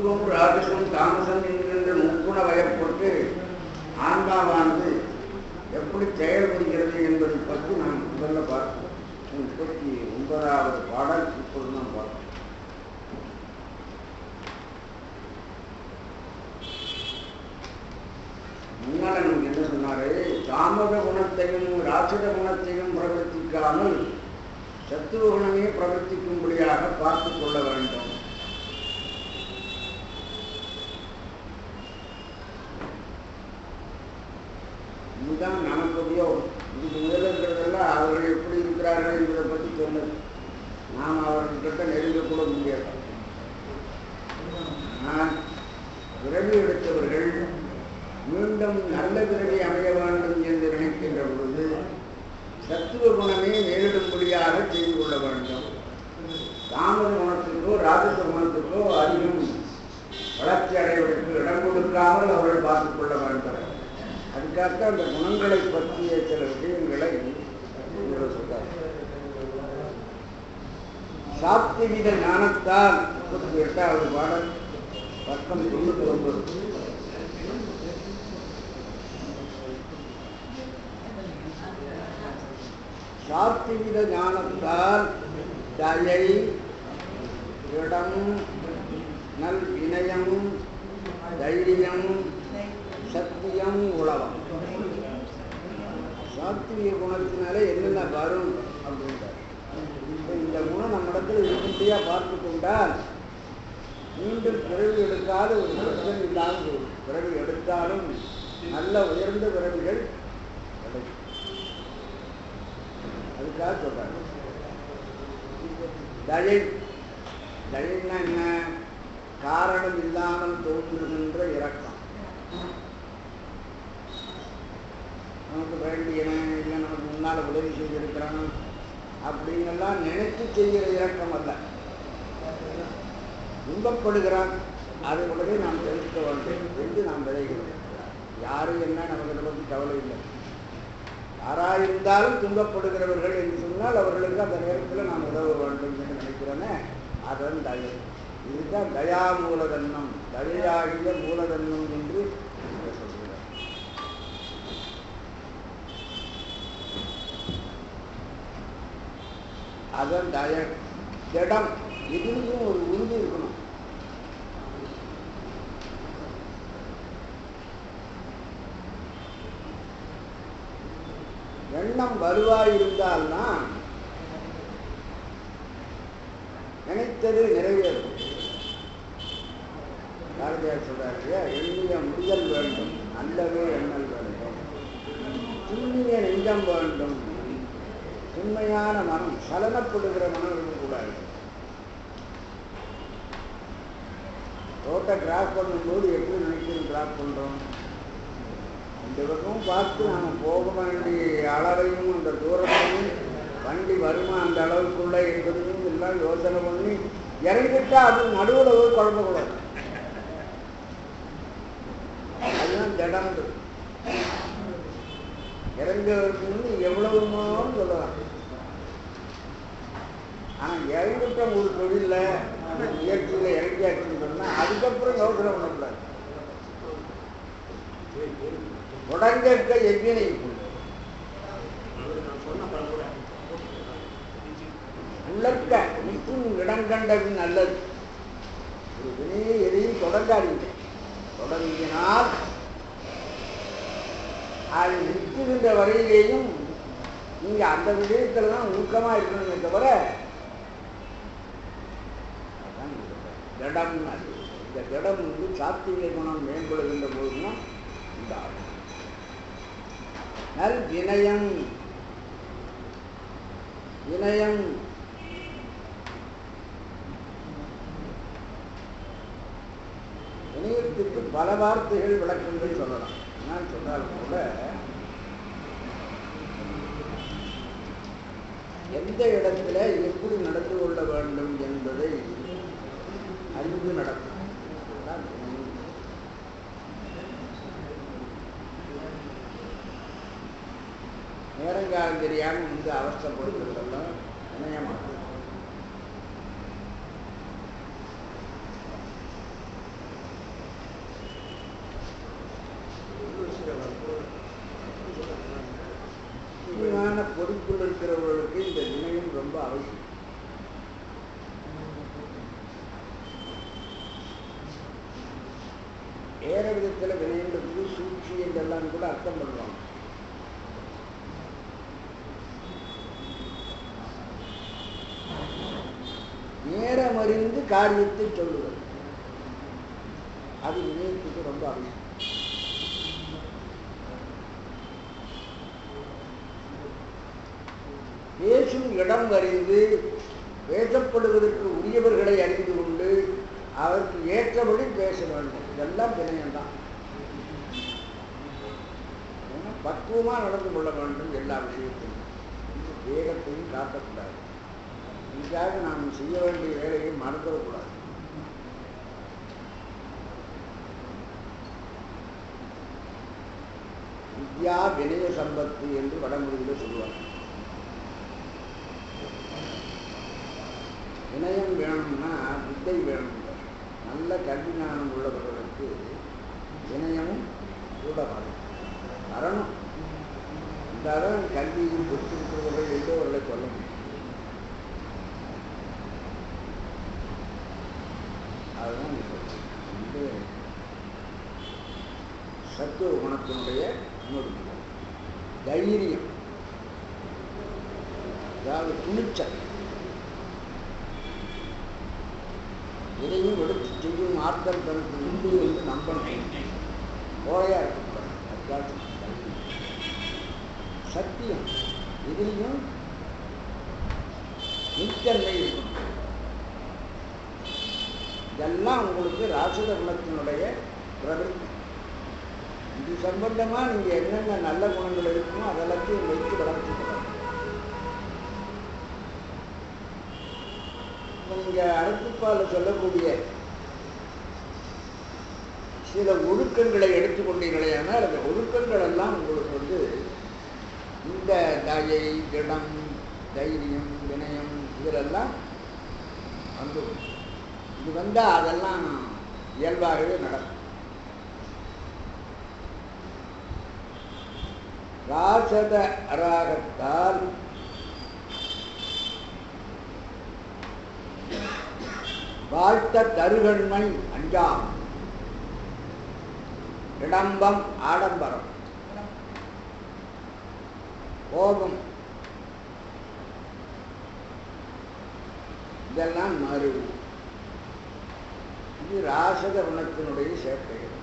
சத்துவம் ராஜசம் தாமசம் என்கின்ற முக்குண வயப்பட்டு ஆன்மாவானது எப்படி செயல்படுகிறது என்பதை பற்றி நாம் முதல்ல பார்ப்போம். 39வது பாடல் இப்பொழுது நாம் பார்ப்போம். முன்னால நமக்கு என்ன சொன்னாரு? தாமத குணத்தையும் ராட்சத குணத்தையும் பிரவர்த்திக்காமல் சத்துவ குணமே பிரவர்த்திக்கும்படியாக பார்த்து கொள்ள வேண்டும். இதுதான் நமக்கு உபயோகம். இதுக்கு முதல்ல இருக்கிறதெல்லாம் அவர்கள் எப்படி இருக்கிறார்கள் என்பதை பற்றி சொன்னது. நாம் அவர்கிட்ட நெருங்கக்கூட முடியாது. ஆனால் பிறவி எடுத்தவர்கள் மீண்டும் நல்ல பிறவி அமைய வேண்டும் என்று நினைக்கின்ற பொழுது சத்துவ குணமே நேரிடும்படியாக செய்து கொள்ள வேண்டும். தாமத குணத்திற்கோ ராஜச குணத்திற்கோ அதிகம் வளர்ச்சி அடைவதற்கு இடம் கொடுக்காமல் அவர்கள் பார்த்துக் கொள்ள வேண்டும். அதுக்காக அந்த குணங்களை பற்றிய சில விஷயங்களை சொல்றார். சாத்திவித ஞானத்தால் 38வது பாடல் பக்கம் 99. சாத்திவித ஞானத்தால் தயை, இடம், நல் வினயம், தைரியம், சத்தியம், உளவம். சாத்திய குணத்தினாலே என்னென்ன வரும் அப்படின்றார். இந்த குணம் நம்ம இடத்துல இருக்கும்படியா பார்த்து கொண்டால் மீண்டும் பிறவி எடுக்காத ஒரு பிரச்சனை இல்லாத ஒரு பிறவி எடுத்தாலும் நல்ல உயர்ந்த பிறவிகள் கிடைக்கும். அதுக்காக சொல்றாங்க. தயை, தயைன்னா என்ன? காரணம் இல்லாமல் தோன்றுகின்ற இரக்கம். நமக்கு வேண்டியவன் இல்லை, நமக்கு முன்னால் உதவி செய்திருக்கிறான் அப்படின்னெல்லாம் நினைத்து செய்கிற இரக்கம் அல்ல. துன்பப்படுகிறான், அதை உடனே நாம் தெரிவிக்க வேண்டும் என்று நாம் விளைகிறோம். யாரும் என்ன நமக்கு இதை பற்றி கவலை இல்லை. யாராயிருந்தாலும் துன்பப்படுகிறவர்கள் என்று சொன்னால் அவர்களுக்கு அந்த நேரத்தில் நாம் உதவ வேண்டும் என்று நினைக்கிறோன்னே, அதன் தயை. இதுதான் தயா மூலதன்னம், தயையாகிய மூலதன்னம் என்று சொல்கிறார். அதன் தய திடம், எதிலும் ஒரு உறுதி இருக்கணும். எண்ணம் வலுவாயிருந்தால்தான் நினைத்தது நிறைவேறும். பாரதியார் சொல்றாரு, எண்ணிய முடிதல் வேண்டும், நல்லவே எண்ணல் வேண்டும், துண்ணிய நெஞ்சம் வேண்டும், உண்மையான மனம், சலனப்படுகிற மனம் இருக்கக்கூடாது. ரோட்டை கிராஸ் பண்ணும்போது எப்படி நினைச்சு கிராஸ் பண்றோம்? இந்த பக்கமும் பார்த்து நாம் போக வேண்டிய அளவையும் அந்த தூரத்தையும் வண்டி வருமா அந்த அளவுக்குள்ள என்பதையும் எல்லாம் யோசனை பண்ணி இறங்கிட்டா அது நடுவில் போய் குழம்பக்கூடாது. அதுதான் திடம். இறங்குவதற்கு முன்னு எவ்வளவுமான்னு சொல்லலாம். ஆனால் இறங்கிட்ட ஒரு தொழில முயற்சியில் இறங்கியாச்சுன்னு சொன்னால் அதுக்கப்புறம் யோசனை பண்ணக்கூடாது. தொடங்க எவ்வினை உள்ளக்க நிற்கும் இடம் கண்டது நல்லது. ஒரு வினையை எதையும் தொடங்காதீங்க. தொடங்கினால் அது நிற்கின்ற வரையிலேயும் நீங்க அந்த விஷயத்துல தான் ஊக்கமா இருக்கணுமே தவிர ஜடம். இந்த ஜடம் சாத்திய குணம் மேம்படுகின்ற போதுதான் உண்டாகும். நல் வினயம், வினயம் வினயத்திற்கு பல வார்த்தைகள் விளக்கங்கள் சொல்லலாம். நான் சொன்னால் கூட எந்த இடத்துல எப்படி நடந்து கொள்ள வேண்டும் என்பதை அறிந்து நடக்கும். நேரங்காலம் தெரியாமல் வந்து அவஸ்தப்படுத்துறதெல்லாம் வினயமாகும். அவசியம். வேற விதத்தில் வினயன்றதுக்கு சூழ்ச்சி என்றெல்லாம் கூட அர்த்தம் பண்ணுவாங்க. நேரமறிந்து காரியத்தை சொல்லுவது அது வினயத்துக்கு ரொம்ப அவசியம். பேசும் இடம் அறிந்து பேசப்படுவதற்கு உரியவர்களை அறிந்து கொண்டு அவருக்கு ஏற்றபடி பேச வேண்டும். இதெல்லாம் வினயம்தான். பக்குவமாக நடந்து கொள்ள வேண்டும். எல்லா விஷயத்தையும் வேகத்தையும் காட்டக்கூடாது. இதுக்காக நாம் செய்ய வேண்டிய வேலையை மறந்துடக்கூடாது. வித்யா வினய சம்பத்து என்று வடமொழியில் சொல்லுவாங்க. வினயம் வேணும்னா வித்தை வேணும். நல்ல கல்வி ஞானம் உள்ளவர்களுக்கு வினயமும் கூட வரணும். இருந்தாலும் கல்வியில் கொடுத்திருக்கிறவர்கள் என்று அவர்களை சொல்ல முடியும். அதுதான் இந்த சத்துவ குணத்தினுடைய முன்னோடி. தைரியம், அதாவது துணிச்சல், எதையும் எடுத்து செய்யும் ஆற்றல் தனக்கு உண்டு என்று நம்பணும். கோழையா இருக்கக்கூடாது. அதுக்காக சத்தியம், எதிலையும் நித்தன்மை இருக்கணும். இதெல்லாம் உங்களுக்கு ராசித குணத்தினுடைய பிரவருத்தி. இது சம்பந்தமா நீங்க என்னென்ன நல்ல குணங்கள் இருக்குமோ அதெல்லாத்தையும் வைத்து வளர்த்துக்கலாம். நீங்க அறத்துப்பால சொல்லக்கூடிய சில ஒழுக்கங்களை எடுத்துக்கொண்டீர்களே, ஆனால் அந்த ஒழுக்கங்கள் எல்லாம் உங்களுக்கு வந்து இந்த தயை, திடம், தைரியம், வினயம் இதிலெல்லாம் வந்து இது வந்தால் அதெல்லாம் இயல்பாகவே நடக்கும். ராசத அராகத்தால் வாழ்த்த தருகண்மை அஞ்சாம் இடம்பம் ஆடம்பரம் கோபம் இதெல்லாம் மறு. இது ராசத குணத்தினுடைய சேர்க்கைகள்.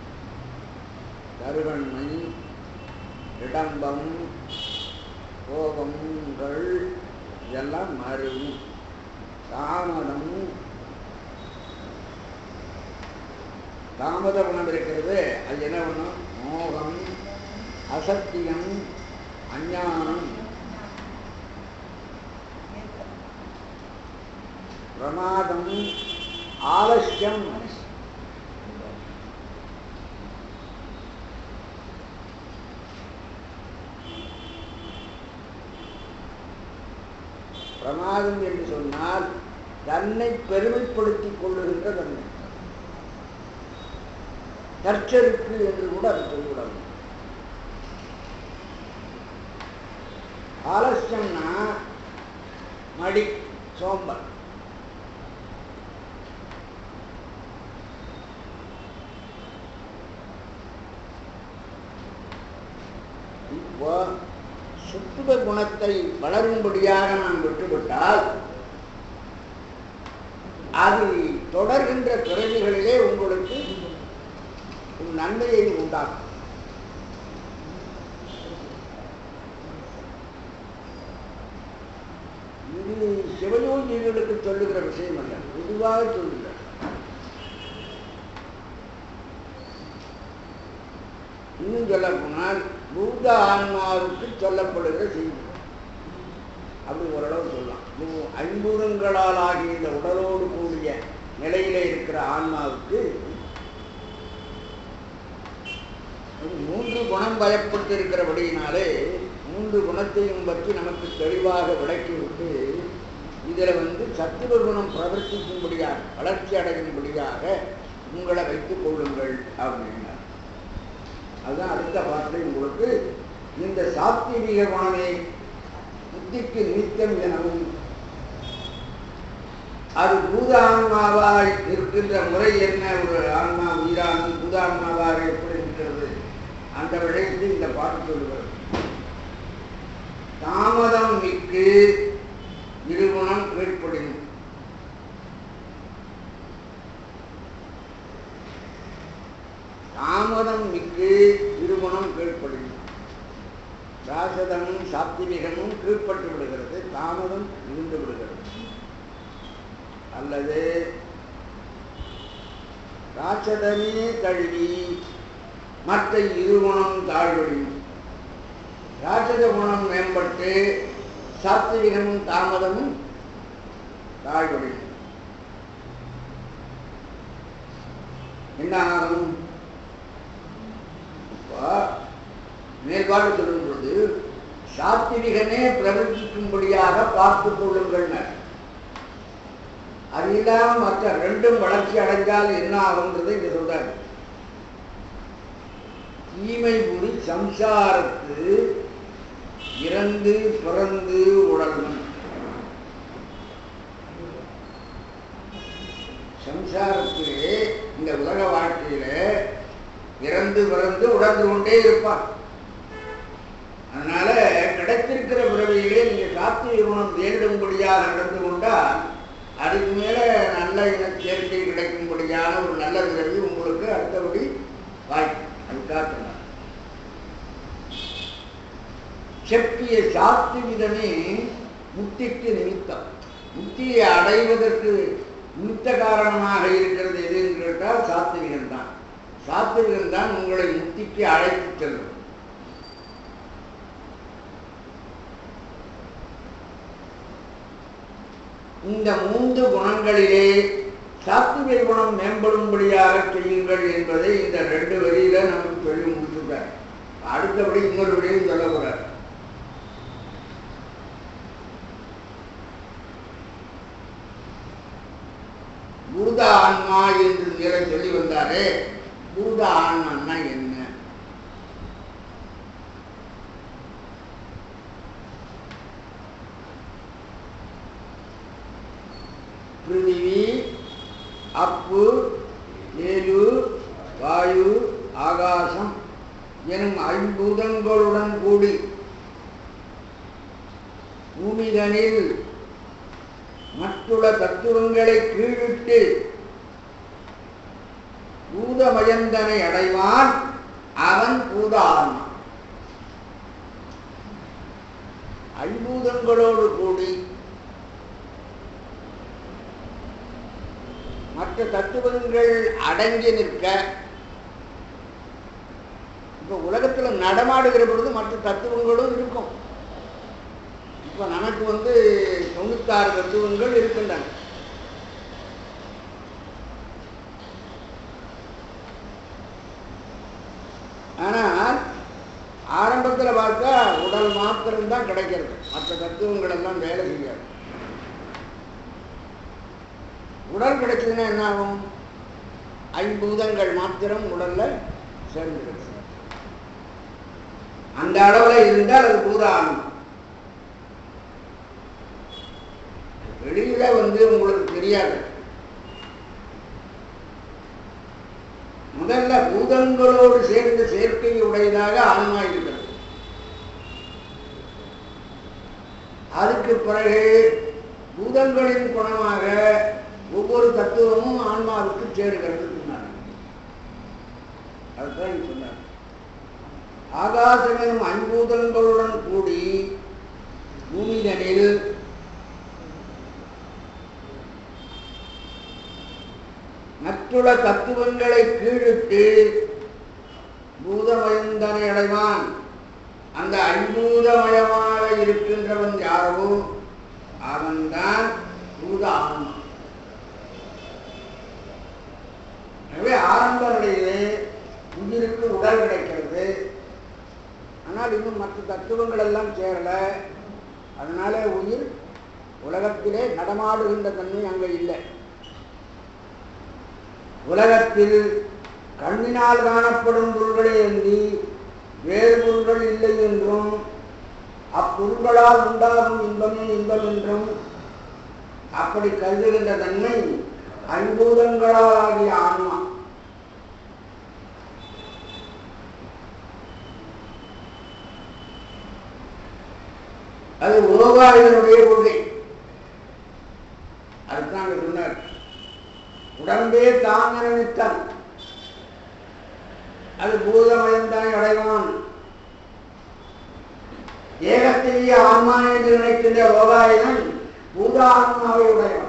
தருகண்மை, இடம்பம், கோபங்கள் இதெல்லாம் மறு. தாமதம், தாமத குணம் இருக்கிறது. அது என்ன பண்ணும்? மோகம், அசத்தியம், அஞ்ஞானம், பிரமாதம், ஆலஸ்யம், பிரமாதம் என்று சொன்னால் தன்னை பெருமைப்படுத்திக் கொள்ளுகின்ற தன்மை. தற்செருக்கு என்று கூட அது சொல்லிவிடணும். ஆலஸ்யம்னா மடி, சோம்பல். இப்போ சுத்துவ குணத்தை வளரும்படியாக நாம் விட்டுவிட்டால் அது தொடர்கின்ற பிறவிகளிலே உங்களுக்கு நன்மையை உண்டாக்கும். இது சிவயோகிகளுக்கு சொல்லுகிற விஷயம் அல்ல, பொதுவாக சொல்லுகிற. இன்னும் சொல்ல போனால் பூத ஆன்மாவுக்கு சொல்லப்படுகிற செய்தி. அப்படி ஓரளவு சொல்லலாம். ஐம்பூதங்களால் ஆகிய இந்த உடலோடு கூடிய நிலையில இருக்கிற ஆன்மாவுக்கு மூன்று குணம் பயப்பட்டு இருக்கிறபடியினாலே மூன்று குணத்தையும் பற்றி நமக்கு தெளிவாக விளக்கிவிட்டு இதில் சத்துவ குணம் பிரவர்த்திக்கும்படியாக, வளர்ச்சி அடையும்படியாக உங்களை வைத்துக் கொள்ளுங்கள் அப்படின்னா. அதுதான் அடுத்த பாட்டில் உங்களுக்கு இந்த சாத்வீக குணமே புத்திக்கு நிமித்தம் எனவும் அது பூத ஆன்மாவாய் இருக்கின்ற முறை என்ன? ஒரு ஆன்மா உயிரானது பூத ஆன்மாவாக எப்படி இருக்கிறது? அந்த விடயத்தில் இந்த பாட்டு சொல்லுகிறது. தாமதம் மிக்கு இருகுணம் கீழ்ப்படினும். தாமதம் மிக்கு இருகுணம் கீழ்ப்படினும். ராசதமும் சாத்விகமும் கீழ்ப்பட்டு விடுகிறது, தாமதம் இருந்து விடுகிறது. அல்லது ராட்சதமே தழுவி மற்ற இருகுணம் தாழ்வடையும். ராட்சத குணம் மேம்பட்டு சாத்விகமும் தாமதமும் தாழ்வடையும். என்ன ஆகும்? மேற்பாடு சொல்லும் பொழுது சாத்விகனே பிரவர்த்திக்கும்படியாக பார்த்துக் கொள்ளுங்கள். அது இல்லாமல் மற்ற ரெண்டும் வளர்ச்சி அடைந்தால் என்ன ஆகுன்றதை இங்க சொல்றாரு. தீமை புரி சம்சாரத்து இறந்து பிறந்து உடலும். சம்சாரத்திலே இந்த உலக வாழ்க்கையில இறந்து பிறந்து உடந்து கொண்டே இருப்பான். அதனால கிடைத்திருக்கிற பிறவியிலே நீங்க சாத்விக குணம் தேடும்படியாக நடந்து கொண்டால் அதுக்கு மேல நல்ல இன சேர்க்கை கிடைக்கும்படியான ஒரு நல்ல பிறவி உங்களுக்கு அடுத்தபடி வாய்ப்பு. அதுக்காக செப்பிய சாத்விகமே முக்திக்கு நிமித்தம். முக்தியை அடைவதற்கு நிமித்த காரணமாக இருக்கிறது எதுன்னு கேட்டால் சாத்விகம் தான். சாத்விகம் தான் உங்களை முக்திக்கு அழைத்து செல்லும். இந்த 3 குணங்களிலே சாத்விக குணம் மேம்படும்படியாக செய்யுங்கள் என்பதை இந்த 2 வரியில நமக்கு சொல்லி முடிச்சுட்டார். அடுத்தபடி இன்னொரு வழியும் சொல்ல போறார். பூத ஆன்மா என்று நிலை சொல்லி வந்தாரே, பூத ஆன்மான்னா என்ன? பிருத்திவி, அப்பு, ஏழு, வாயு, ஆகாசம் எனும் 5 பூதங்களுடன் கூடி பூமிதனில் மற்றுள்ள தத்துவங்களை கீழிட்டு பூதமயந்தனை அடைவான், அவன் பூத ஆன்மா. 5 பூதங்களோடு கூடி மற்ற தத்துவங்கள் அடங்கி நிற்க. இப்ப உலகத்துல நடமாடுகிற பொழுது மற்ற தத்துவங்களும் இருக்கும். இப்ப நமக்கு 96 தத்துவங்கள் இருக்கின்றன. ஆனால் ஆரம்பத்தில் பார்த்தா உடல் மாத்திரம்தான் கிடைக்கிறது, மற்ற தத்துவங்கள் எல்லாம் வேலை செய்யாது. உடல் கிடைச்சதுன்னா என்ன ஆகும்? 5 பூதங்கள் மாத்திரம் உடல்ல சேர்ந்துருக்கு. அந்த அளவுல இருந்தால் அது பூத ஆன்மா. வெளியில உங்களுக்கு தெரியாது. முதல்ல பூதங்களோடு சேர்ந்த சேர்க்கை உடையதாக ஆன்மா இருக்கிறது. அதுக்கு பிறகு பூதங்களின் குணமாக ஒவ்வொரு தத்துவமும் ஆன்மாவுக்கு சேருகிறது சொன்னார். அதுதான் சொன்னார். ஆகாசம் எனும் 5 பூதங்களுடன் கூடி பூமிதனில் மற்றுள்ள தத்துவங்களை கீழிட்டு பூதமயந்தனை அடைவான். அந்த 5பூதமயமாக இருக்கின்றவன் யாரோ அவன்தான் பூத ஆன்மா. எனவே ஆரம்ப நிலையிலே உயிருக்கு உடல் கிடைக்கிறது. ஆனால் இன்னும் மற்ற தத்துவங்கள் எல்லாம் சேரல. அதனால உயிர் உலகத்திலே நடமாடுகின்ற தன்மை அங்கே இல்லை. உலகத்தில் கண்ணினால் காணப்படும் பொருள்களே அன்றி வேறு பொருள்கள் இல்லை என்றும் அப்பொருள்களால் உண்டாகும் இன்பமே இன்பம் என்றும் அப்படி கருதுகின்ற தன்மை ஐம்பூதங்களாகிய ஆன்மா. அது உலகாயுதனுடைய கொள்கை. அதுதான் அங்க சொன்னார், உடம்பே தான் நினைத்தான் அது பூதமயம்தான் அடைவான். ஏகத்திலேயே ஆன்மா என்று நினைக்கின்ற லோகாயுதன் பூத ஆன்மாவை உடையவன்.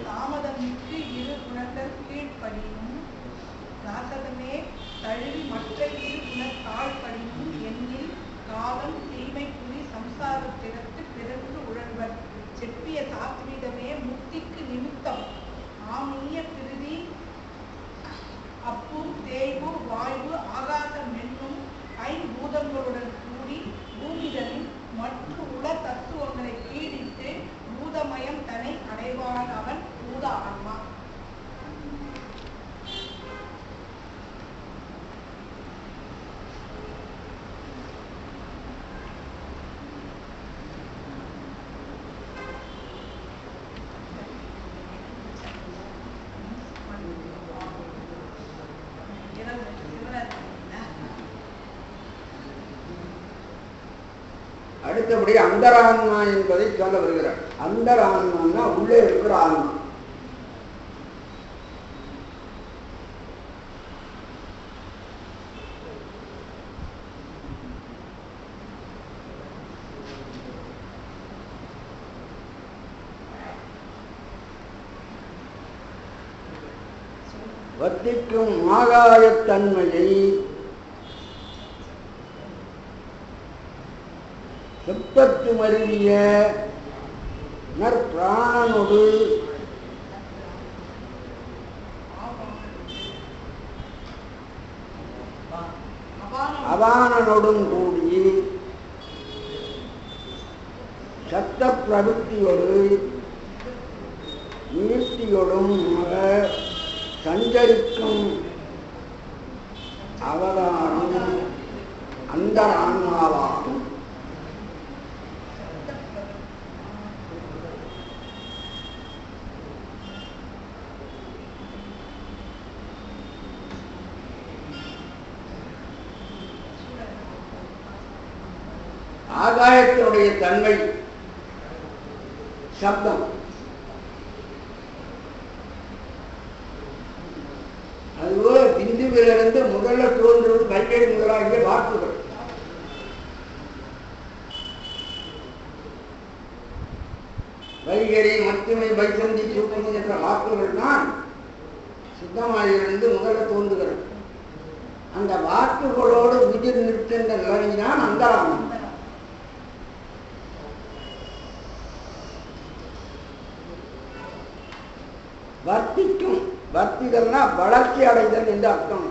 தாமதமிக்கு இரு குணங்கள் கீழ்ப்படியும் நாசகமே தழுவி மற்ற இரு குணத்தாழ்படியும் எண்ணில் காலம் தீமை புலி சம்சாரத்திற்கு பிறந்து உழல்வர் செப்பிய சாத்வீகமே முக்திக்கு நிமித்தம் ஆமிய பிரிதி அப்பு தேய்வு வாய்வு ஆகாசம் என்னும் ஐம்பூதங்களுடன் கூடி பூமிகளின் மற்ற உல தத்துவங்களை கீழிட்டு பூதமயம் தன்னை அடைவான் அவன் பூத ஆன்மா. அடுத்தபடி அந்தரான்மா என்பதை சொல்ல வருகிறார். அந்தரான்மான்னா உள்ளே இருக்கிற ஆன்மா. வர்த்திக்கும் ஆகாயத்தன்மையை செப்பத்து மருவிய நற்பிராணனோடு அபானனோடும் கூடி சத்த பிரவൃத்தியோடு நீர்த்தியோடும் சஞ்சரிக்கும் அவதாரம் அந்த ஆன்மாவாகும். ஆகாயத்தினுடைய தன்மை சப்தம். அதுபோல பிந்துவிலிருந்து முதல்ல தோன்றுவது வைகை முதலாகிய வாக்குகள். வைகரி மத்துமை வைசந்தி சூப்பம் என்ற வாக்குகள் தான் சுத்தமாயிலிருந்து முதல்ல தோன்றுகிறது. அந்த வாக்குகளோடு உயிர் நிற்கின்ற நிலைதான் அந்தரான்மா. வர்த்திக்கும், வர்த்திதல்னா வளர்ச்சி அடைதல் என்று அர்த்தம்.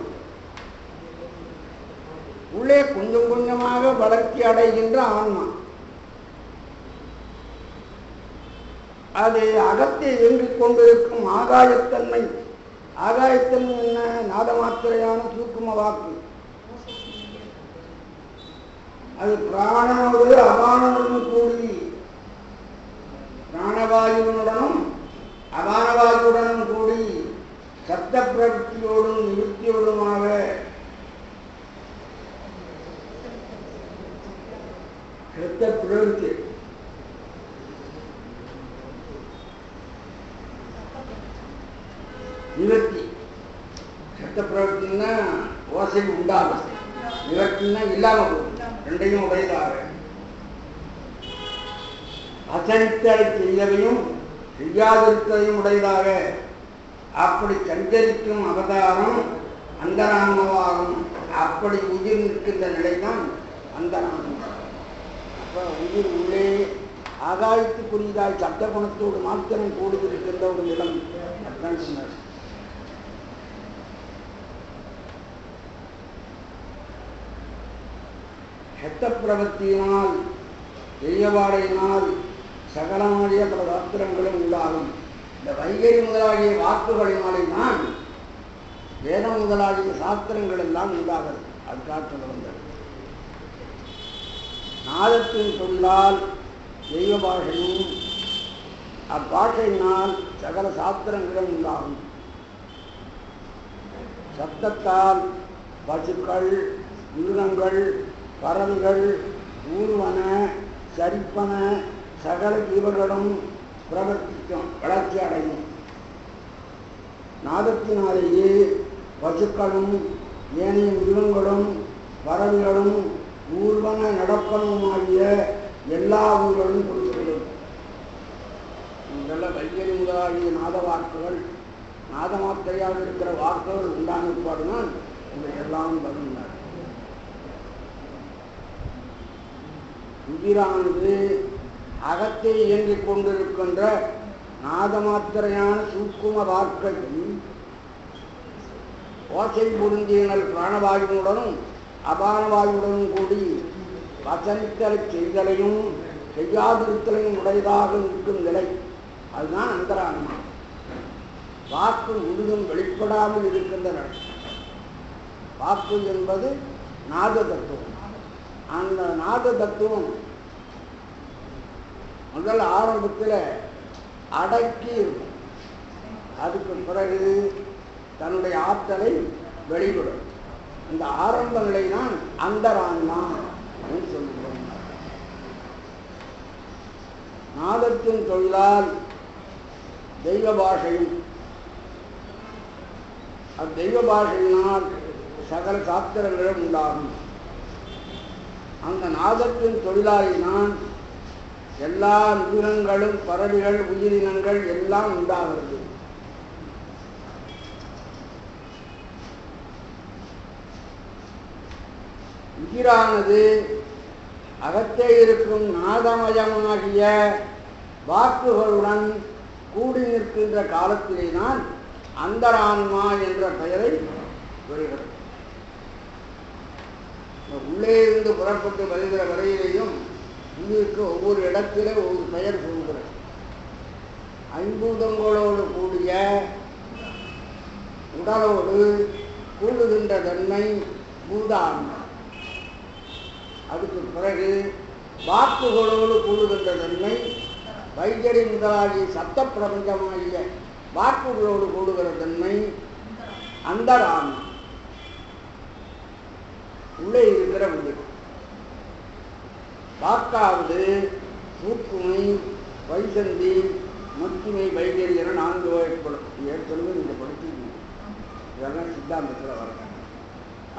உள்ளே கொஞ்சம் கொஞ்சமாக வளர்ச்சி அடைகின்ற ஆன்மா. அது அகத்தை இயங்கிக் கொண்டிருக்கும் ஆகாயத்தன்மை. ஆகாயத்தன்மை என்ன? நாதமாத்திரையான சூக்கும வாக்கு. அது பிராணனோடு அபானனுடன் கூடி பிராணவாயுடனும் அபானவாயுடனும் கூடி சத்த பிரவೃத்தியோடும் நிவൃத்தியோடுமாக சத்த பிரவೃத்தி நிவர்த்தி. சத்த பிரவೃத்தின்னா ஓசை உண்டாகும், நிவர்த்தின்னா இல்லாம போகும். ரெண்டையும் உடையதாக அசரித்தலை செய்தவையும் செய்யாதிருத்ததையும் உடையதாக அப்படி சஞ்சரிக்கும் அவதாரம் அந்தராத்மாவாகும். அப்படி உயிர் நிற்கின்ற நிலைதான் அந்தராத்மா. அப்போ உயிர் உள்ளே ஆகாயத்துக்குரியதாய் சப்த குணத்தோடு மாத்திரம் கூடியிருக்கின்ற ஒரு நிலம். அதுதான் சொன்னார். ஹெத்த பிரவத்தியினால் தெய்யவாடையினால் சகலமாகிய பல சாஸ்திரங்களும் உண்டாகும். இந்த வைகரி முதலாகிய வாக்குகளினாலே தான் வேதம் முதலாகிய சாஸ்திரங்கள் எல்லாம் உண்டாகிறது. அது காற்று வந்தது. நாதத்தின் சொல்லால் தெய்வ பாஷையும் அப்பாஷையினால் சகல சாஸ்திரங்களும் உண்டாகும். சப்தத்தால் பசுக்கள், மிருகங்கள், பறவைகள், ஊர்வன, சரிப்பன சகல ஜீவர்களும் பிரவர்த்திக்கும், வளர்ச்சி அடையும். நாதத்தினாலேயே பசுக்களும் ஏனைய மிருகங்களும் பறவைகளும் ஊர்வன நடப்பனுமாகிய எல்லா ஊர்களும் கொடுத்துவிடும். இதெல்லாம் வைகரி முதலாகிய நாத வாக்குகள், நாத மாத்திரையாக இருக்கிற வாக்குகள் உண்டான பாடுதான் இவையெல்லாம் வருகின்றன. உயிரானது அகத்தை இயங்கிக் கொண்டிருக்கின்ற நாதமாத்திரையான சூக்கும வார்க்கையும் ஓசை பொருந்தியனல் பிராணவாயுவுடனும் அபானவாயுவுடனும் கூடி வசனித்தலை செய்தலையும் செய்யாதிருத்தலையும் உடையதாக நிற்கும் நிலை, அதுதான் அந்தராத்மா. வாக்கு முழுதும் வெளிப்படாமல் இருக்கின்றன. வாக்கு என்பது நாத தத்துவம். அந்த நாத தத்துவம் முதல் ஆரம்பத்தில் அடக்கி இருக்கும். அதுக்கு பிறகு தன்னுடைய ஆற்றலை வெளிவிடும். இந்த ஆரம்ப நிலை தான் அந்தராத்மா என்று சொல்லுகிறோம். நாதத்தின் தொழிலால் தெய்வ பாஷையும் அத்தெய்வ பாஷையினால் சகல சாஸ்திரங்களும் உண்டாகும். அந்த நாதத்தின் தொழிலாளினால் எல்லா மிருகங்களும் பறவைகள் உயிரினங்கள் எல்லாம் உண்டாகிறது. உயிரானது அகத்தே இருக்கும் நாதமயமாகிய வாக்குகளுடன் கூடி நிற்கின்ற காலத்திலேதான் அந்தரான்மா என்ற பெயரை பெறுகிறது. உள்ளே இருந்து புறப்பட்டு வருகிற வரையிலேயும் உயிருக்கு ஒவ்வொரு இடத்திலே ஒவ்வொரு பெயர் சொல்கிறது. ஐம்பூதங்களோடு கூடிய உடலோடு கூடுகின்ற தன்மை பூதான்மா. அதுக்கு பிறகு வாக்குகளோடு கூடுகின்ற தன்மை வைகரி முதலாகிய சப்த பிரபஞ்சமாகிய வாக்குகளோடு கூடுகிற தன்மை அந்தரான்மா. உள்ளே இருக்கிற உயிர். வாக்காவது சூக்குமை, வைசந்தி, மத்திமை, வைகரி என 4 வகைப்படும். ஏற்கனவே நீங்கள் படிச்சிருக்கீங்க. இதெல்லாம் சித்தாந்தத்தில் வர.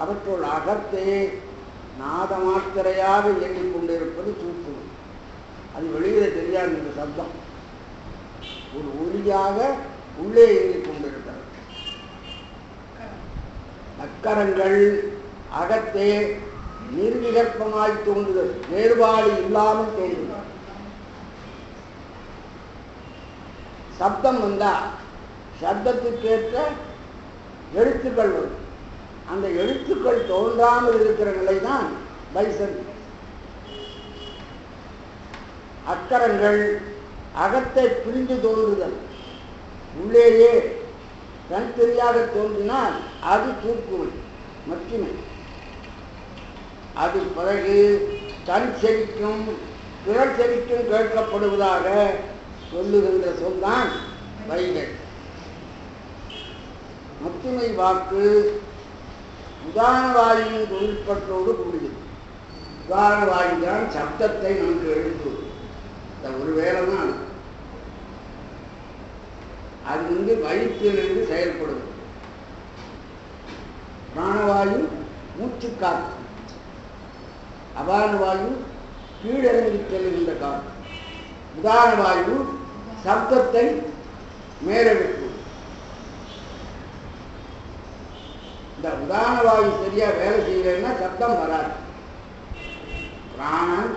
அவற்றுள் அகத்தே நாதமாத்திரையாக இயங்கிக் கொண்டிருப்பது சூக்குமை. அது வெளியில் தெரியாது. இந்த சப்தம் ஒரு ஒலியாக உள்ளே இயங்கிக் கொண்டிருக்கிறது. அக்கரங்கள் அகத்தே நிர்விகற்பமாய் தோன்றுதல், வேறுபாடு இல்லாமல் தோன்றுதல். சப்தம் வந்தா சப்தத்துக்கேற்ற எழுத்துக்கள் வரும். அந்த எழுத்துக்கள் தோன்றாமல் இருக்கிற நிலைதான் வைசந்தி. அக்கரங்கள் அகத்தை பிரிந்து தோன்றுதல், உள்ளேயே தனித்தனியாக தோன்றினால் அது தூக்குமை, மத்திமை. அது பிறகு தன் செவிக்கும் பிறர் செவிக்கும் கேட்கப்படுவதாக சொல்லுகின்ற சொல்தான் வைகரி. மத்திமை வாக்கு உதாரண வாயுவின் தொழிற்பற்றோடு கூடியது. உதாரண வாயுதான் சப்தத்தை நமக்கு எழுப்புவது. இந்த ஒரு வேலை தான் அது வயிற்றிலிருந்து செயல்படுவது. பிராணவாயு மூச்சு காற்று, அபான வாயு கீழிறங்கி செல்கின்ற காற்று, உதாரண வாயு சப்தத்தை மேலெடுக்கும். இந்த உதான வாயு சரியா வேலை செய்யலைன்னா சப்தம் வராது. பிராணன்,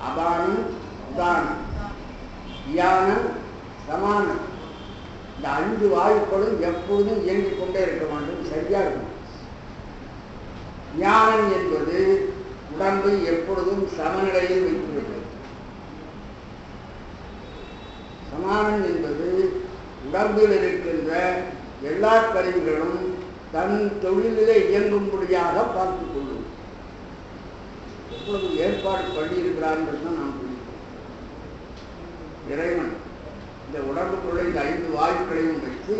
அபானம், உதானம், தியானம், சமானம், இந்த 5 வாயுக்களும் எப்பொழுதும் இயங்கிக் கொண்டே இருக்க வேண்டும், சரியா இருக்கும். ஞானம் என்பது உடம்பை எப்பொழுதும் சமநிலையில் வைத்துவிட்டது. சமானம் என்பது உடம்பில் இருக்கின்ற எல்லா கருவிகளும் தன் தொழிலிலே இயங்கும்படியாக பார்த்துக் கொள்ளும். எப்பொழுது ஏற்பாடு பண்ணியிருக்கிறார்கள் தான் நாம் புரியும். இறைவன் இந்த உடம்புக்குள்ள இந்த 5 வாயுக்களையும் வைத்து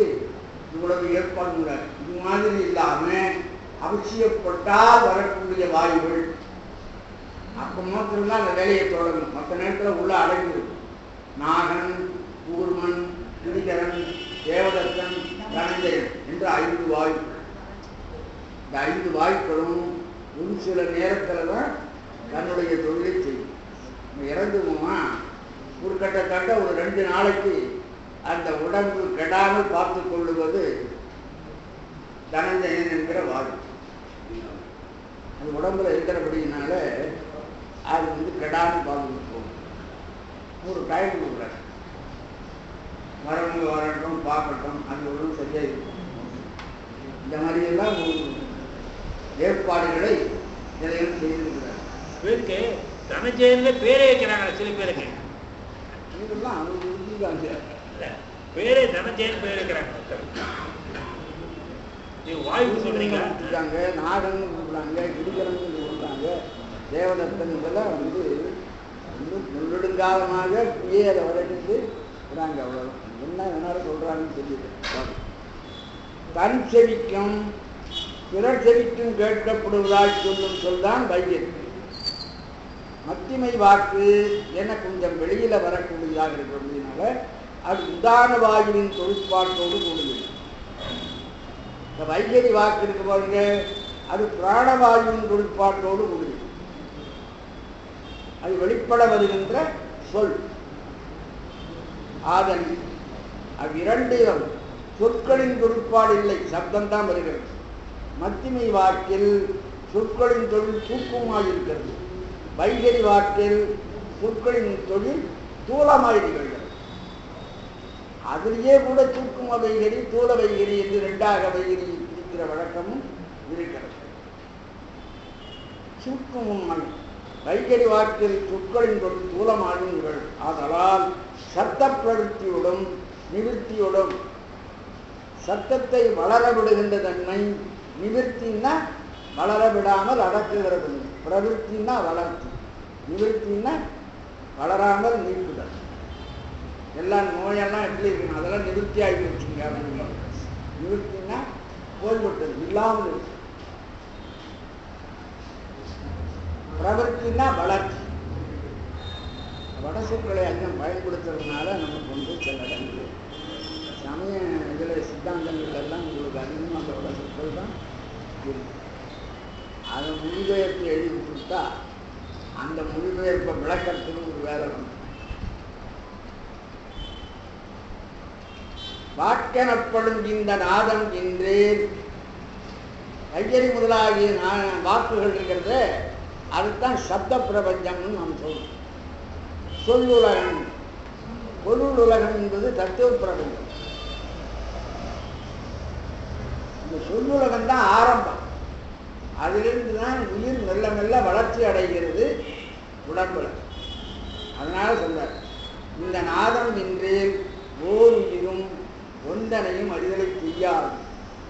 இவ்வளவு ஏற்பாடுகிறார். இது மாதிரி இல்லாம அவசியப்பட்டால் வரக்கூடிய வாயுகள் அப்ப மாத்திரம்தான் அந்த வேலையை தொடங்கும். மற்ற நேரத்தில் உள்ள அடங்கிடும். நாகன், கூர்மன், கிரிகரன், தேவதத்தன், தனஞ்சயன் என்று 5 வாயுக்கள். இந்த 5 வாயுக்களும் ஒரு சில நேரத்தில் தான் தன்னுடைய தொழிலை செய்யும். இறந்துமா ஒரு கட்ட ஒரு 2 நாளைக்கு அந்த உடம்பு கெடாமல் பார்த்து கொள்ளுவது தனஞ்சயன் என்கிற வாயு. அது உடம்புல இருக்கிறபடினால அது கெடாமல் பார்த்துட்டு போகும். ஒரு டைம் கொடுக்குறாரு, வரவங்க வரட்டும், பார்க்கட்டும், அது ஒன்றும் சரியா இருக்கும். இந்த மாதிரியெல்லாம் ஏற்பாடுகளை இதையும் செய்திருக்கிறார். பேருக்கு தனஞ்சயன்ல பேரே வைக்கிறாங்க சில பேருக்கு. இதெல்லாம் அவங்க உறுதிதாங்க. பேரே தனஞ்சயன் பேர் வைக்கிறாங்க. வாய்ப்பு சொல்றீங்களா? நாகன் கூப்பிடுறாங்க, கிரிகரன் கூப்பிடுறாங்க, தேவதத்தன் இதெல்லாம் நெடுங்காலமாக அதை வளர்ந்து விடாங்க. அவ்வளவு என்ன வேணாலும் சொல்றாங்கன்னு தெரியுது. தன் செவிக்கும் பிறர் செவிக்கும் கேட்கப்படுவதாய் சொல்லும் சொல்தான் வைகரி. மத்திமை வாக்கு என கொஞ்சம் வெளியில வரக்கூடியதாக இருக்கிறதுனால அது உதான வாயுவின் தொழிற்பாட்டோடு கூடுகிறது. இந்த வைகரி வாக்கு இருக்கு பாருங்க, அது பிராணவாயுவின் தொழிற்பாட்டோடு கூடுகிறது. அது வெளிப்பட வருகின்ற சொல். ஆதன் அவ்விரண்டிலும் சொற்களின் தொழிற்பாடு இல்லை, சப்தம்தான் வருகிறது. மத்திமை வாக்கில் சொற்களின் தொழில் தூக்கமாயிருக்கிறது. வைகரி வாக்கில் சொற்களின் தொழில் தூளமாய் நிகழ்கிறது. அதிலேயே கூட தூக்கும வைகரி, தூள வைகரி என்று 2ஆக வைகரி பிரிக்கிற வழக்கமும் இருக்கிறது. சுருக்கும் உண்மை வைகரி வாக்கில் சொற்களின் தொழில் தூளமாகி நிகழும். ஆதலால் சத்த பிரவೃத்தியோடும் நிவர்த்தியோடும் சத்தத்தை வளர விடுகின்ற தன்மை. நிவர்த்தின்னா வளர விடாமல் அடக்குகிறது, பிரவೃத்தின்னா வளர்ச்சி, நிவர்த்தின்னா வளராமல் நீக்குதல். எல்லாம் நோயெல்லாம் எப்படி இருக்கணும், அதெல்லாம் நிவர்த்தி ஆகி வச்சுங்க. நிவர்த்தின்னா போய்விட்டது, இல்லாமல் இருக்கு. பிரவೃத்தின்னா வளர்ச்சி. வட சொற்களை அதிகம் பயன்படுத்துறதுனால நமக்கு சில இடங்கள் சமய இதில் சித்தாந்தங்கள் எல்லாம் உங்களுக்கு அதிகமாக அந்த வட சொற்கள் தான் இருக்கு. அதை மொழிபெயர்ப்பு எழுதி கொடுத்தா அந்த மொழிபெயர்ப்பை விளக்கத்துக்கு ஒரு வேலை வந்து வாக்கெனப்படும் இந்த நாதம் என்றே வைகரி முதலாகிய வாக்குகள் இருக்கிறத அதுதான் சப்த பிரபஞ்சம்னு நாம் சொல்றோம். சொல்லுலகம், பொருளுலகம் என்பது தத்துவ பிரபஞ்சம். இந்த சொல்லுலகம் தான் ஆரம்பம். அதிலிருந்து தான் உயிர் மெல்ல மெல்ல வளர்ச்சி அடைகிறது உடம்புல. அதனால சொல்றார், இந்த நாதம் இன்றே ஓர் உயிரும் ஒந்தனையும் அறிதலை செய்யாது.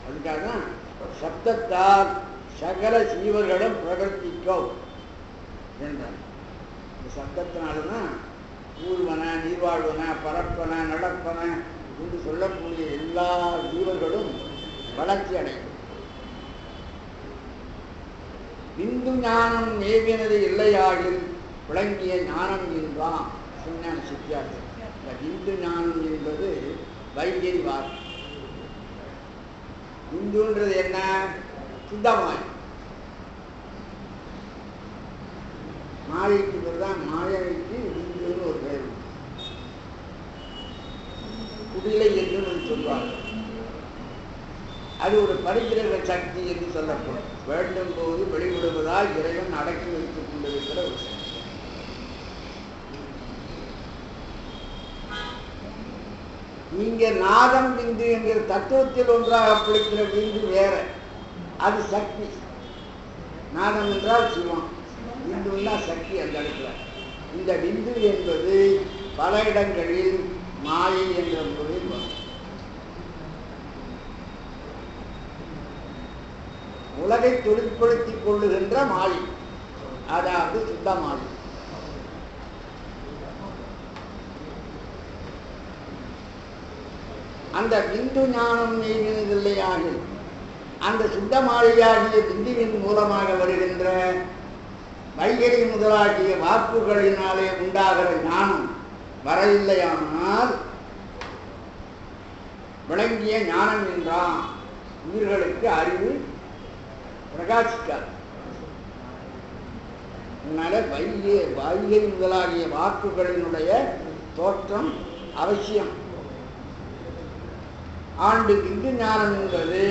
அதுக்காக தான் சப்தத்தால் சகல ஜீவர்களும் பிரவர்த்திக்கும் என்றார். இந்த சப்தத்தினால்தான் ஊர்வன, நீர்வாழ்வன, பரப்பன, நடப்பன என்று சொல்லக்கூடிய எல்லா ஜீவர்களும் வளர்ச்சி அடையும். இந்து ஞானம் மேவினது இல்லையாகில் விளங்கிய ஞானம் என்றான் சொன்ன சித்தியார்த்தம். இந்த இந்து ஞானம் என்பது வைகரி வாக்கு. இந்துன்றது என்ன? சுத்தமாய். மாயைக்கு தான், மாயைக்கு இந்துன்னு ஒரு பேர். குடிலை என்றும் சொல்வார்கள். அது ஒரு பரிகிரக சக்தி என்று சொல்லப்படும். வேண்டும் போது வெளிவிடுவதால் இறைவன் அடக்கி வைத்துக் கொண்டிருக்கிற ஒரு சக்தி. இங்க நாதம் பிந்து என்கிற தத்துவத்தில் ஒன்றாக பிடிக்கிற பிந்து வேற, அது சக்தி. நாதம் என்றால் சிவம், பிந்துன்னா சக்தி. அந்த இடத்துல இந்த பிந்து என்பது பல இடங்களில் மாயை என்ற பொருளில் வரும். உலகை தொழிற்படுத்திக் கொள்ளுகின்ற மாயை, அதாவது சுத்த மாயை. அந்த பிந்து ஞானம் நீங்கினதில்லையாக அந்த சுத்த மாயையாகிய பிந்துவின் மூலமாக வருகின்ற வைகரி முதலாகிய வாக்குகளினாலே உண்டாகிற ஞானம் வரவில்லையானால் விளங்கிய ஞானம் என்றான் உயிர்களுக்கு அறிவு பிரகாசிக்காது. அதனால வைகரி முதலாகிய வாக்குகளினுடைய தோற்றம் அவசியம். ஆண்டு பிந்து ஞானம் என்பது